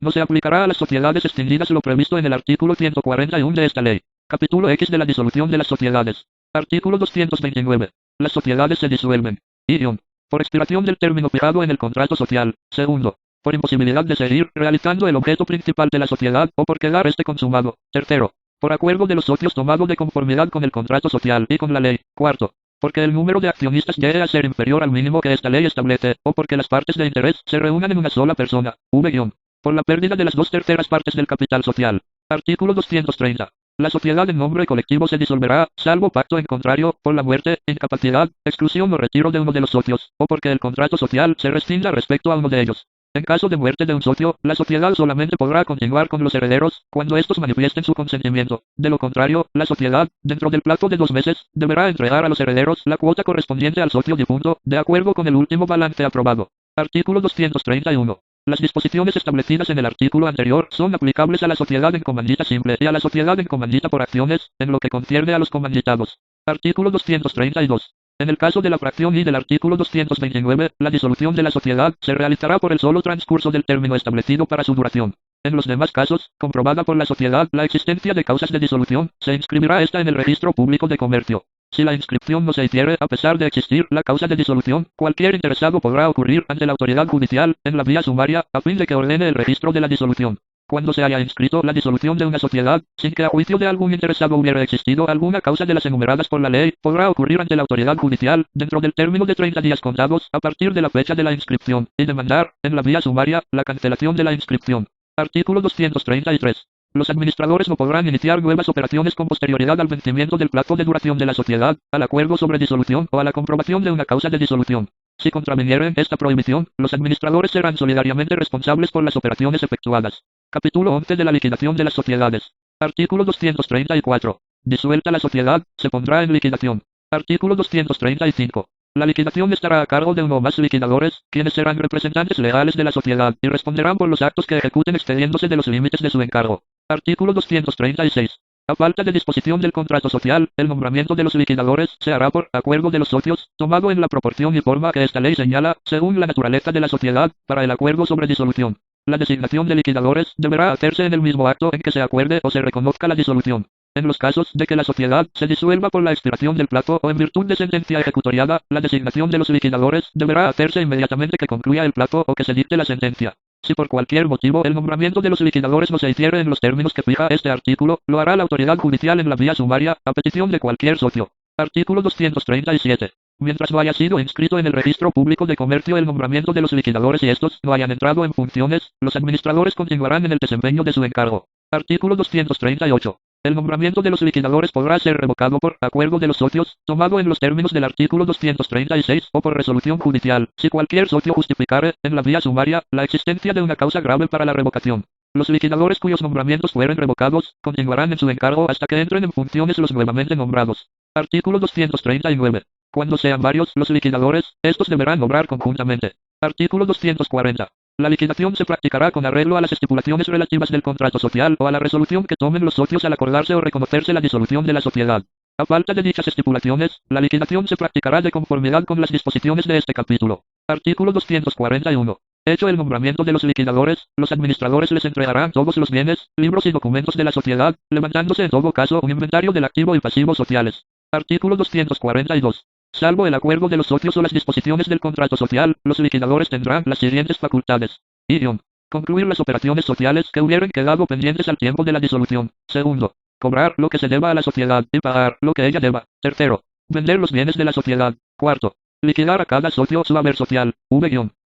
No se aplicará a las sociedades extinguidas lo previsto en el artículo 141 de esta ley. Capítulo X de la disolución de las sociedades. Artículo 229. Las sociedades se disuelven. Y por expiración del término fijado en el contrato social. Segundo, por imposibilidad de seguir realizando el objeto principal de la sociedad o por quedar este consumado. Tercero, por acuerdo de los socios tomado de conformidad con el contrato social y con la ley. Cuarto, porque el número de accionistas llegue a ser inferior al mínimo que esta ley establece, o porque las partes de interés se reúnan en una sola persona. Por la pérdida de las 2/3 partes del capital social. Artículo 230. La sociedad en nombre colectivo se disolverá, salvo pacto en contrario, por la muerte, incapacidad, exclusión o retiro de uno de los socios, o porque el contrato social se rescinda respecto a uno de ellos. En caso de muerte de un socio, la sociedad solamente podrá continuar con los herederos, cuando estos manifiesten su consentimiento. De lo contrario, la sociedad, dentro del plazo de 2 meses, deberá entregar a los herederos la cuota correspondiente al socio difunto, de acuerdo con el último balance aprobado. Artículo 231. Las disposiciones establecidas en el artículo anterior son aplicables a la sociedad en comandita simple y a la sociedad en comandita por acciones, en lo que concierne a los comanditados. Artículo 232. En el caso de la fracción I del artículo 229, la disolución de la sociedad se realizará por el solo transcurso del término establecido para su duración. En los demás casos, comprobada por la sociedad la existencia de causas de disolución, se inscribirá esta en el registro público de comercio. Si la inscripción no se hiciere a pesar de existir la causa de disolución, cualquier interesado podrá ocurrir ante la autoridad judicial, en la vía sumaria, a fin de que ordene el registro de la disolución. Cuando se haya inscrito la disolución de una sociedad, sin que a juicio de algún interesado hubiera existido alguna causa de las enumeradas por la ley, podrá ocurrir ante la autoridad judicial, dentro del término de 30 días contados, a partir de la fecha de la inscripción, y demandar, en la vía sumaria, la cancelación de la inscripción. Artículo 233. Los administradores no podrán iniciar nuevas operaciones con posterioridad al vencimiento del plazo de duración de la sociedad, al acuerdo sobre disolución o a la comprobación de una causa de disolución. Si contravinieren esta prohibición, los administradores serán solidariamente responsables por las operaciones efectuadas. Capítulo 11 de la liquidación de las sociedades. Artículo 234. Disuelta la sociedad, se pondrá en liquidación. Artículo 235. La liquidación estará a cargo de uno o más liquidadores, quienes serán representantes legales de la sociedad y responderán por los actos que ejecuten excediéndose de los límites de su encargo. Artículo 236. A falta de disposición del contrato social, el nombramiento de los liquidadores se hará por acuerdo de los socios, tomado en la proporción y forma que esta ley señala, según la naturaleza de la sociedad, para el acuerdo sobre disolución. La designación de liquidadores deberá hacerse en el mismo acto en que se acuerde o se reconozca la disolución. En los casos de que la sociedad se disuelva por la expiración del plazo o en virtud de sentencia ejecutoriada, la designación de los liquidadores deberá hacerse inmediatamente que concluya el plazo o que se dicte la sentencia. Si por cualquier motivo el nombramiento de los liquidadores no se hiciere en los términos que fija este artículo, lo hará la autoridad judicial en la vía sumaria, a petición de cualquier socio. Artículo 237. Mientras no haya sido inscrito en el registro público de comercio el nombramiento de los liquidadores y estos no hayan entrado en funciones, los administradores continuarán en el desempeño de su encargo. Artículo 238. El nombramiento de los liquidadores podrá ser revocado por acuerdo de los socios, tomado en los términos del artículo 236 o por resolución judicial, si cualquier socio justificare, en la vía sumaria, la existencia de una causa grave para la revocación. Los liquidadores cuyos nombramientos fueren revocados, continuarán en su encargo hasta que entren en funciones los nuevamente nombrados. Artículo 239. Cuando sean varios los liquidadores, estos deberán obrar conjuntamente. Artículo 240. La liquidación se practicará con arreglo a las estipulaciones relativas del contrato social o a la resolución que tomen los socios al acordarse o reconocerse la disolución de la sociedad. A falta de dichas estipulaciones, la liquidación se practicará de conformidad con las disposiciones de este capítulo. Artículo 241. Hecho el nombramiento de los liquidadores, los administradores les entregarán todos los bienes, libros y documentos de la sociedad, levantándose en todo caso un inventario del activo y pasivo sociales. Artículo 242. Salvo el acuerdo de los socios o las disposiciones del contrato social, los liquidadores tendrán las siguientes facultades. Concluir las operaciones sociales que hubieran quedado pendientes al tiempo de la disolución. Segundo, cobrar lo que se deba a la sociedad y pagar lo que ella deba. Tercero, vender los bienes de la sociedad. Cuarto, liquidar a cada socio su haber social.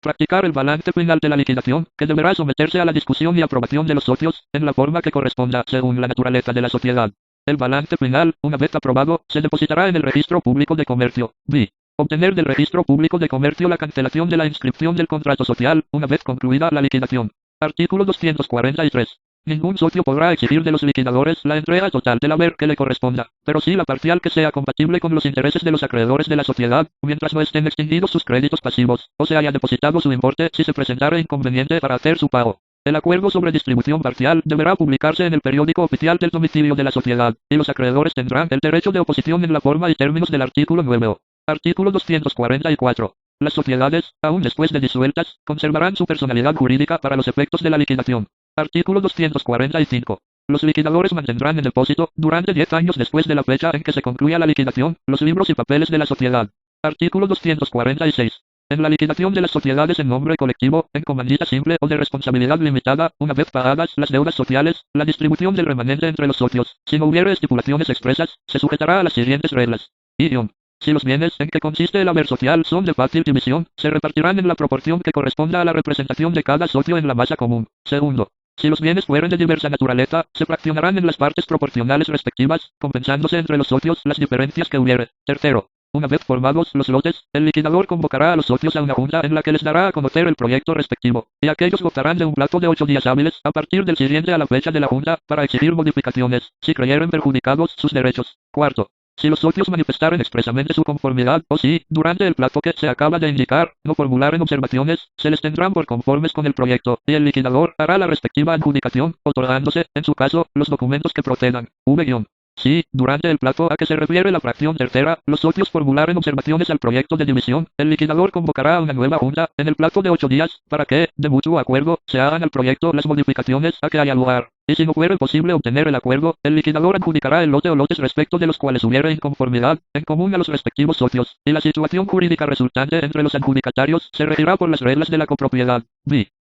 Practicar el balance final de la liquidación, que deberá someterse a la discusión y aprobación de los socios, en la forma que corresponda según la naturaleza de la sociedad. El balance final, una vez aprobado, se depositará en el registro público de comercio. Obtener del registro público de comercio la cancelación de la inscripción del contrato social, una vez concluida la liquidación. Artículo 243. Ningún socio podrá exigir de los liquidadores la entrega total del haber que le corresponda, pero sí la parcial que sea compatible con los intereses de los acreedores de la sociedad, mientras no estén extinguidos sus créditos pasivos, o se haya depositado su importe si se presentara inconveniente para hacer su pago. El acuerdo sobre distribución parcial deberá publicarse en el periódico oficial del domicilio de la sociedad, y los acreedores tendrán el derecho de oposición en la forma y términos del artículo 9. Artículo 244. Las sociedades, aún después de disueltas, conservarán su personalidad jurídica para los efectos de la liquidación. Artículo 245. Los liquidadores mantendrán en depósito, durante 10 años después de la fecha en que se concluya la liquidación, los libros y papeles de la sociedad. Artículo 246. En la liquidación de las sociedades en nombre colectivo, en comandita simple o de responsabilidad limitada, una vez pagadas las deudas sociales, la distribución del remanente entre los socios, si no hubiere estipulaciones expresas, se sujetará a las siguientes reglas. Si los bienes en que consiste el haber social son de fácil división, se repartirán en la proporción que corresponda a la representación de cada socio en la masa común. Segundo, si los bienes fueren de diversa naturaleza, se fraccionarán en las partes proporcionales respectivas, compensándose entre los socios las diferencias que hubiere. Tercero, una vez formados los lotes, el liquidador convocará a los socios a una junta en la que les dará a conocer el proyecto respectivo, y aquellos gozarán de un plazo de 8 días hábiles a partir del siguiente a la fecha de la junta, para exigir modificaciones, si creyeren perjudicados sus derechos. Cuarto, si los socios manifestaren expresamente su conformidad, o si, durante el plazo que se acaba de indicar, no formularen observaciones, se les tendrán por conformes con el proyecto, y el liquidador hará la respectiva adjudicación, otorgándose, en su caso, los documentos que procedan. Si, durante el plazo a que se refiere la fracción tercera, los socios formularen observaciones al proyecto de división, el liquidador convocará a una nueva junta, en el plazo de 8 días, para que, de mutuo acuerdo, se hagan al proyecto las modificaciones a que haya lugar. Y si no fuere posible obtener el acuerdo, el liquidador adjudicará el lote o lotes respecto de los cuales hubiere inconformidad, en común a los respectivos socios, y la situación jurídica resultante entre los adjudicatarios se regirá por las reglas de la copropiedad.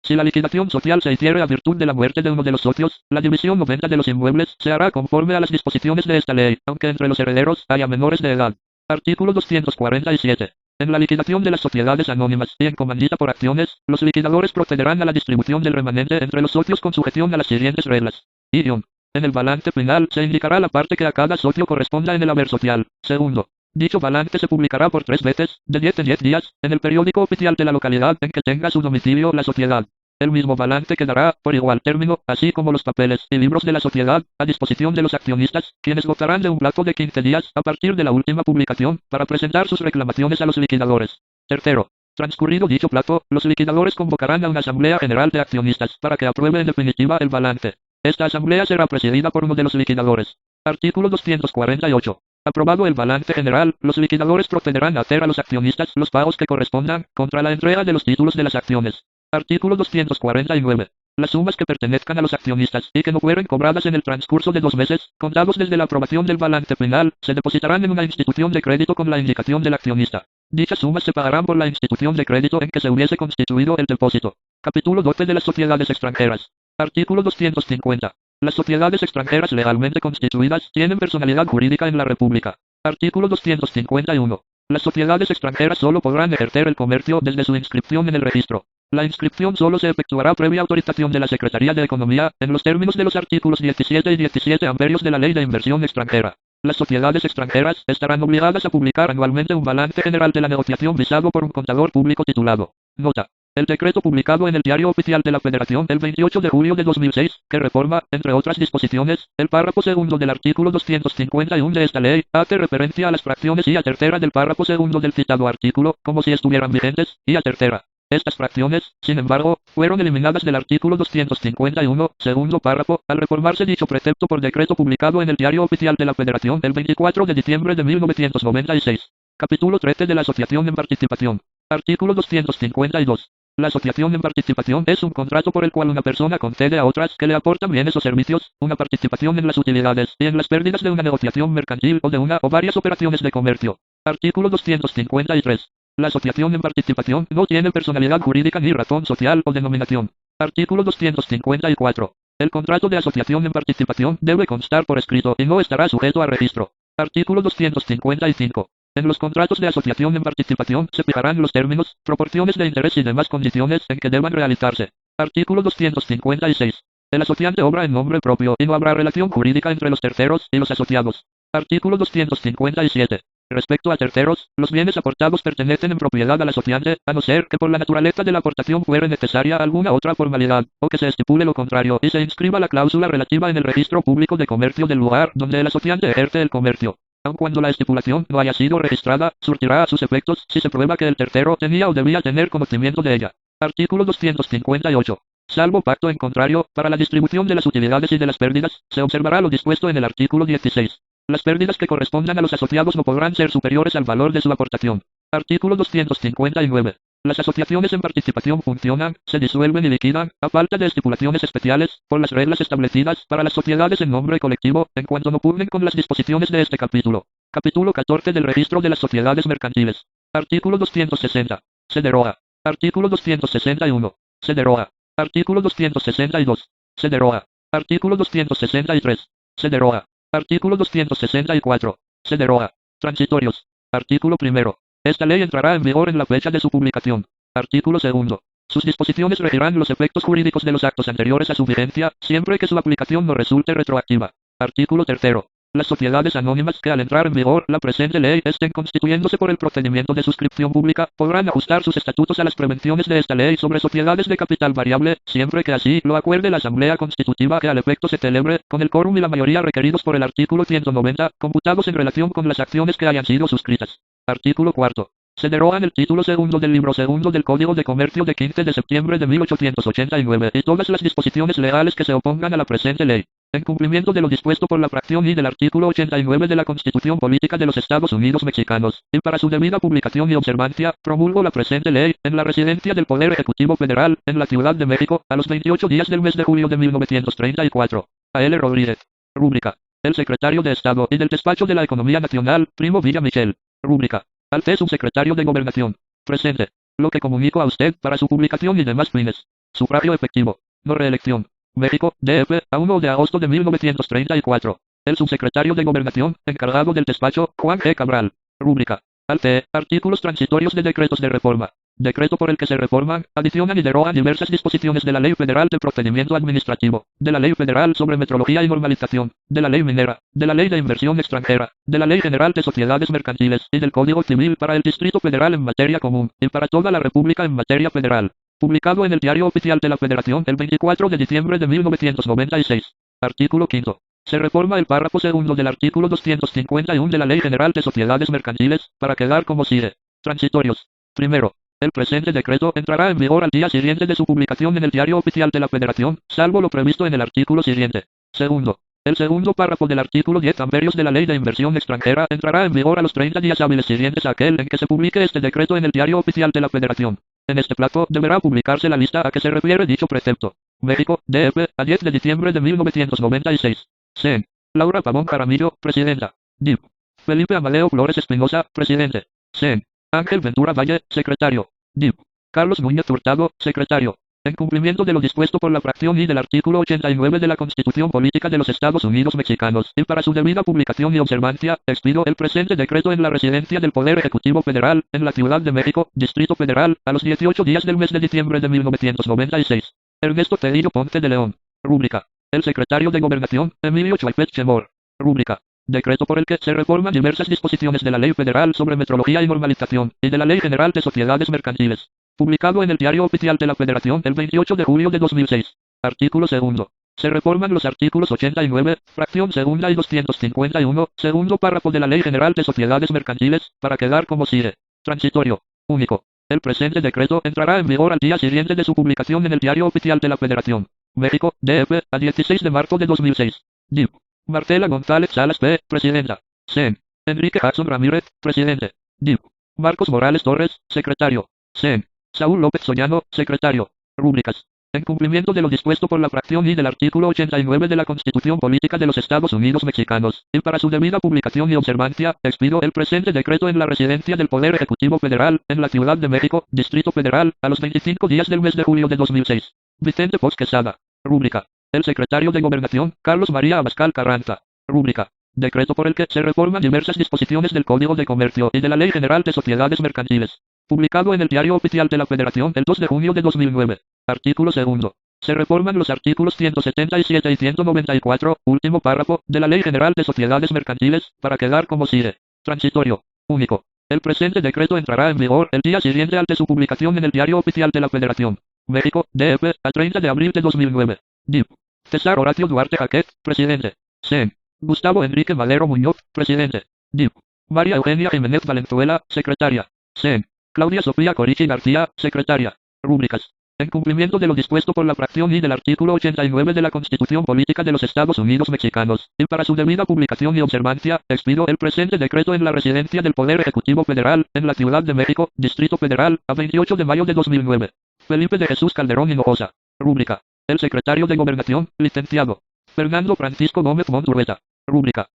Si la liquidación social se hiciere a virtud de la muerte de uno de los socios, la división o venta de los inmuebles se hará conforme a las disposiciones de esta ley, aunque entre los herederos haya menores de edad. Artículo 247. En la liquidación de las sociedades anónimas y en comandita por acciones, los liquidadores procederán a la distribución del remanente entre los socios con sujeción a las siguientes reglas. En el balance final se indicará la parte que a cada socio corresponda en el haber social. Segundo, dicho balance se publicará por 3 veces, de 10 en 10 días, en el periódico oficial de la localidad en que tenga su domicilio la sociedad. El mismo balance quedará, por igual término, así como los papeles y libros de la sociedad, a disposición de los accionistas, quienes gozarán de un plazo de 15 días a partir de la última publicación, para presentar sus reclamaciones a los liquidadores. Tercero, transcurrido dicho plazo, los liquidadores convocarán a una asamblea general de accionistas para que apruebe en definitiva el balance. Esta asamblea será presidida por uno de los liquidadores. Artículo 248. Aprobado el balance general, los liquidadores procederán a hacer a los accionistas los pagos que correspondan, contra la entrega de los títulos de las acciones. Artículo 249. Las sumas que pertenezcan a los accionistas y que no fueren cobradas en el transcurso de 2 meses, contados desde la aprobación del balance final, se depositarán en una institución de crédito con la indicación del accionista. Dichas sumas se pagarán por la institución de crédito en que se hubiese constituido el depósito. Capítulo 12 de las sociedades extranjeras. Artículo 250. Las sociedades extranjeras legalmente constituidas tienen personalidad jurídica en la República. Artículo 251. Las sociedades extranjeras solo podrán ejercer el comercio desde su inscripción en el registro. La inscripción solo se efectuará previa autorización de la Secretaría de Economía, en los términos de los artículos 17 y 17 amperios de la Ley de Inversión Extranjera. Las sociedades extranjeras estarán obligadas a publicar anualmente un balance general de la negociación visado por un contador público titulado. Nota. El decreto publicado en el Diario Oficial de la Federación el 28 de julio de 2006, que reforma, entre otras disposiciones, el párrafo segundo del artículo 251 de esta ley, hace referencia a las fracciones y a tercera del párrafo segundo del citado artículo, como si estuvieran vigentes, y a tercera. Estas fracciones, sin embargo, fueron eliminadas del artículo 251, segundo párrafo, al reformarse dicho precepto por decreto publicado en el Diario Oficial de la Federación el 24 de diciembre de 1996. Capítulo 13 de la Asociación en Participación. Artículo 252. La asociación en participación es un contrato por el cual una persona concede a otras que le aportan bienes o servicios, una participación en las utilidades y en las pérdidas de una negociación mercantil o de una o varias operaciones de comercio. Artículo 253. La asociación en participación no tiene personalidad jurídica ni razón social o denominación. Artículo 254. El contrato de asociación en participación debe constar por escrito y no estará sujeto a registro. Artículo 255. En los contratos de asociación en participación se fijarán los términos, proporciones de interés y demás condiciones en que deban realizarse. Artículo 256. El asociante obra en nombre propio y no habrá relación jurídica entre los terceros y los asociados. Artículo 257. Respecto a terceros, los bienes aportados pertenecen en propiedad al asociante, a no ser que por la naturaleza de la aportación fuere necesaria alguna otra formalidad, o que se estipule lo contrario y se inscriba la cláusula relativa en el registro público de comercio del lugar donde el asociante ejerce el comercio. Aun cuando la estipulación no haya sido registrada, surtirá a sus efectos si se prueba que el tercero tenía o debía tener conocimiento de ella. Artículo 258. Salvo pacto en contrario, para la distribución de las utilidades y de las pérdidas, se observará lo dispuesto en el artículo 16. Las pérdidas que correspondan a los asociados no podrán ser superiores al valor de su aportación. Artículo 259. Las asociaciones en participación funcionan, se disuelven y liquidan, a falta de estipulaciones especiales, por las reglas establecidas para las sociedades en nombre colectivo, en cuanto no pugnen con las disposiciones de este capítulo. Capítulo 14 del Registro de las Sociedades Mercantiles. Artículo 260. Se deroga. Artículo 261. Se deroga. Artículo 262. Se deroga. Artículo 263. Se deroga. Artículo 264. Se deroga. Transitorios. Artículo primero. Esta ley entrará en vigor en la fecha de su publicación. Artículo segundo. Sus disposiciones regirán los efectos jurídicos de los actos anteriores a su vigencia, siempre que su aplicación no resulte retroactiva. Artículo tercero. Las sociedades anónimas que al entrar en vigor la presente ley estén constituyéndose por el procedimiento de suscripción pública, podrán ajustar sus estatutos a las prevenciones de esta ley sobre sociedades de capital variable, siempre que así lo acuerde la Asamblea Constitutiva que al efecto se celebre, con el quórum y la mayoría requeridos por el artículo 190, computados en relación con las acciones que hayan sido suscritas. Artículo cuarto. Se derogan el título segundo del libro segundo del Código de Comercio de 15 de septiembre de 1889 y todas las disposiciones legales que se opongan a la presente ley. En cumplimiento de lo dispuesto por la fracción I del artículo 89 de la Constitución Política de los Estados Unidos Mexicanos, y para su debida publicación y observancia, promulgo la presente ley, en la residencia del Poder Ejecutivo Federal, en la Ciudad de México, a los 28 días del mes de julio de 1934. A L. Rodríguez. Rúbrica. El Secretario de Estado y del Despacho de la Economía Nacional, Primo Villamichel. Rúbrica. Al C. Subsecretario de Gobernación. Presente. Lo que comunico a usted para su publicación y demás fines. Sufragio efectivo. No reelección. México, DF, a 1 de agosto de 1934. El subsecretario de Gobernación, encargado del despacho, Juan G. Cabral. Rúbrica. Al C. Artículos transitorios de decretos de reforma. Decreto por el que se reforman, adicionan y derogan diversas disposiciones de la Ley Federal de Procedimiento Administrativo, de la Ley Federal sobre Metrología y Normalización, de la Ley Minera, de la Ley de Inversión Extranjera, de la Ley General de Sociedades Mercantiles y del Código Civil para el Distrito Federal en materia común, y para toda la República en materia federal. Publicado en el Diario Oficial de la Federación el 24 de diciembre de 1996. Artículo 5. Se reforma el párrafo segundo del artículo 251 de la Ley General de Sociedades Mercantiles, para quedar como sigue. Transitorios. Primero. El presente decreto entrará en vigor al día siguiente de su publicación en el Diario Oficial de la Federación, salvo lo previsto en el artículo siguiente. Segundo. El segundo párrafo del artículo 10 amberios de la Ley de Inversión Extranjera entrará en vigor a los 30 días hábiles siguientes a aquel en que se publique este decreto en el Diario Oficial de la Federación. En este plazo deberá publicarse la lista a que se refiere dicho precepto. México, DF, a 10 de diciembre de 1996. CEN. Laura Pavón Jaramillo, Presidenta. DIP. Felipe Amadeo Flores Espinosa, Presidente. CEN. Ángel Ventura Valle, Secretario. DIP. Carlos Núñez Hurtado, Secretario. En cumplimiento de lo dispuesto por la fracción I del artículo 89 de la Constitución Política de los Estados Unidos Mexicanos, y para su debida publicación y observancia, expido el presente decreto en la residencia del Poder Ejecutivo Federal, en la Ciudad de México, Distrito Federal, a los 18 días del mes de diciembre de 1996. Ernesto Cedillo Ponce de León. Rúbrica. El Secretario de Gobernación, Emilio Chaifet Chemor. Rúbrica. Decreto por el que se reforman diversas disposiciones de la Ley Federal sobre Metrología y Normalización, y de la Ley General de Sociedades Mercantiles. Publicado en el Diario Oficial de la Federación el 28 de julio de 2006. Artículo segundo. Se reforman los artículos 89, fracción segunda y 251, segundo párrafo de la Ley General de Sociedades Mercantiles, para quedar como sigue. Transitorio. Único. El presente decreto entrará en vigor al día siguiente de su publicación en el Diario Oficial de la Federación. México, DF, a 16 de marzo de 2006. DIP. Marcela González Salas P., Presidenta. CEN. Enrique Jackson Ramírez, Presidente. DIP. Marcos Morales Torres, Secretario. CEN. Saúl López Sollano, Secretario. Rúbricas. En cumplimiento de lo dispuesto por la fracción I del artículo 89 de la Constitución Política de los Estados Unidos Mexicanos, y para su debida publicación y observancia, expido el presente decreto en la residencia del Poder Ejecutivo Federal, en la Ciudad de México, Distrito Federal, a los 25 días del mes de julio de 2006. Vicente Fox Quesada. Rúbrica. El Secretario de Gobernación, Carlos María Abascal Carranza. Rúbrica. Decreto por el que se reforman diversas disposiciones del Código de Comercio y de la Ley General de Sociedades Mercantiles. Publicado en el Diario Oficial de la Federación el 2 de junio de 2009. Artículo segundo. Se reforman los artículos 177 y 194, último párrafo, de la Ley General de Sociedades Mercantiles, para quedar como sigue. Transitorio. Único. El presente decreto entrará en vigor el día siguiente al de su publicación en el Diario Oficial de la Federación. México, DF, a 30 de abril de 2009. DIP. César Horacio Duarte Jaquet, Presidente. CEN. Gustavo Enrique Madero Muñoz, Presidente. DIP. María Eugenia Jiménez Valenzuela, Secretaria. CEN. Claudia Sofía Corichi García, Secretaria. Rúbricas. En cumplimiento de lo dispuesto por la fracción I del artículo 89 de la Constitución Política de los Estados Unidos Mexicanos, y para su debida publicación y observancia, expido el presente decreto en la residencia del Poder Ejecutivo Federal, en la Ciudad de México, Distrito Federal, a 28 de mayo de 2009. Felipe de Jesús Calderón Hinojosa. Rúbrica. El secretario de Gobernación, licenciado Fernando Francisco Gómez Monturbeta. Rúbrica.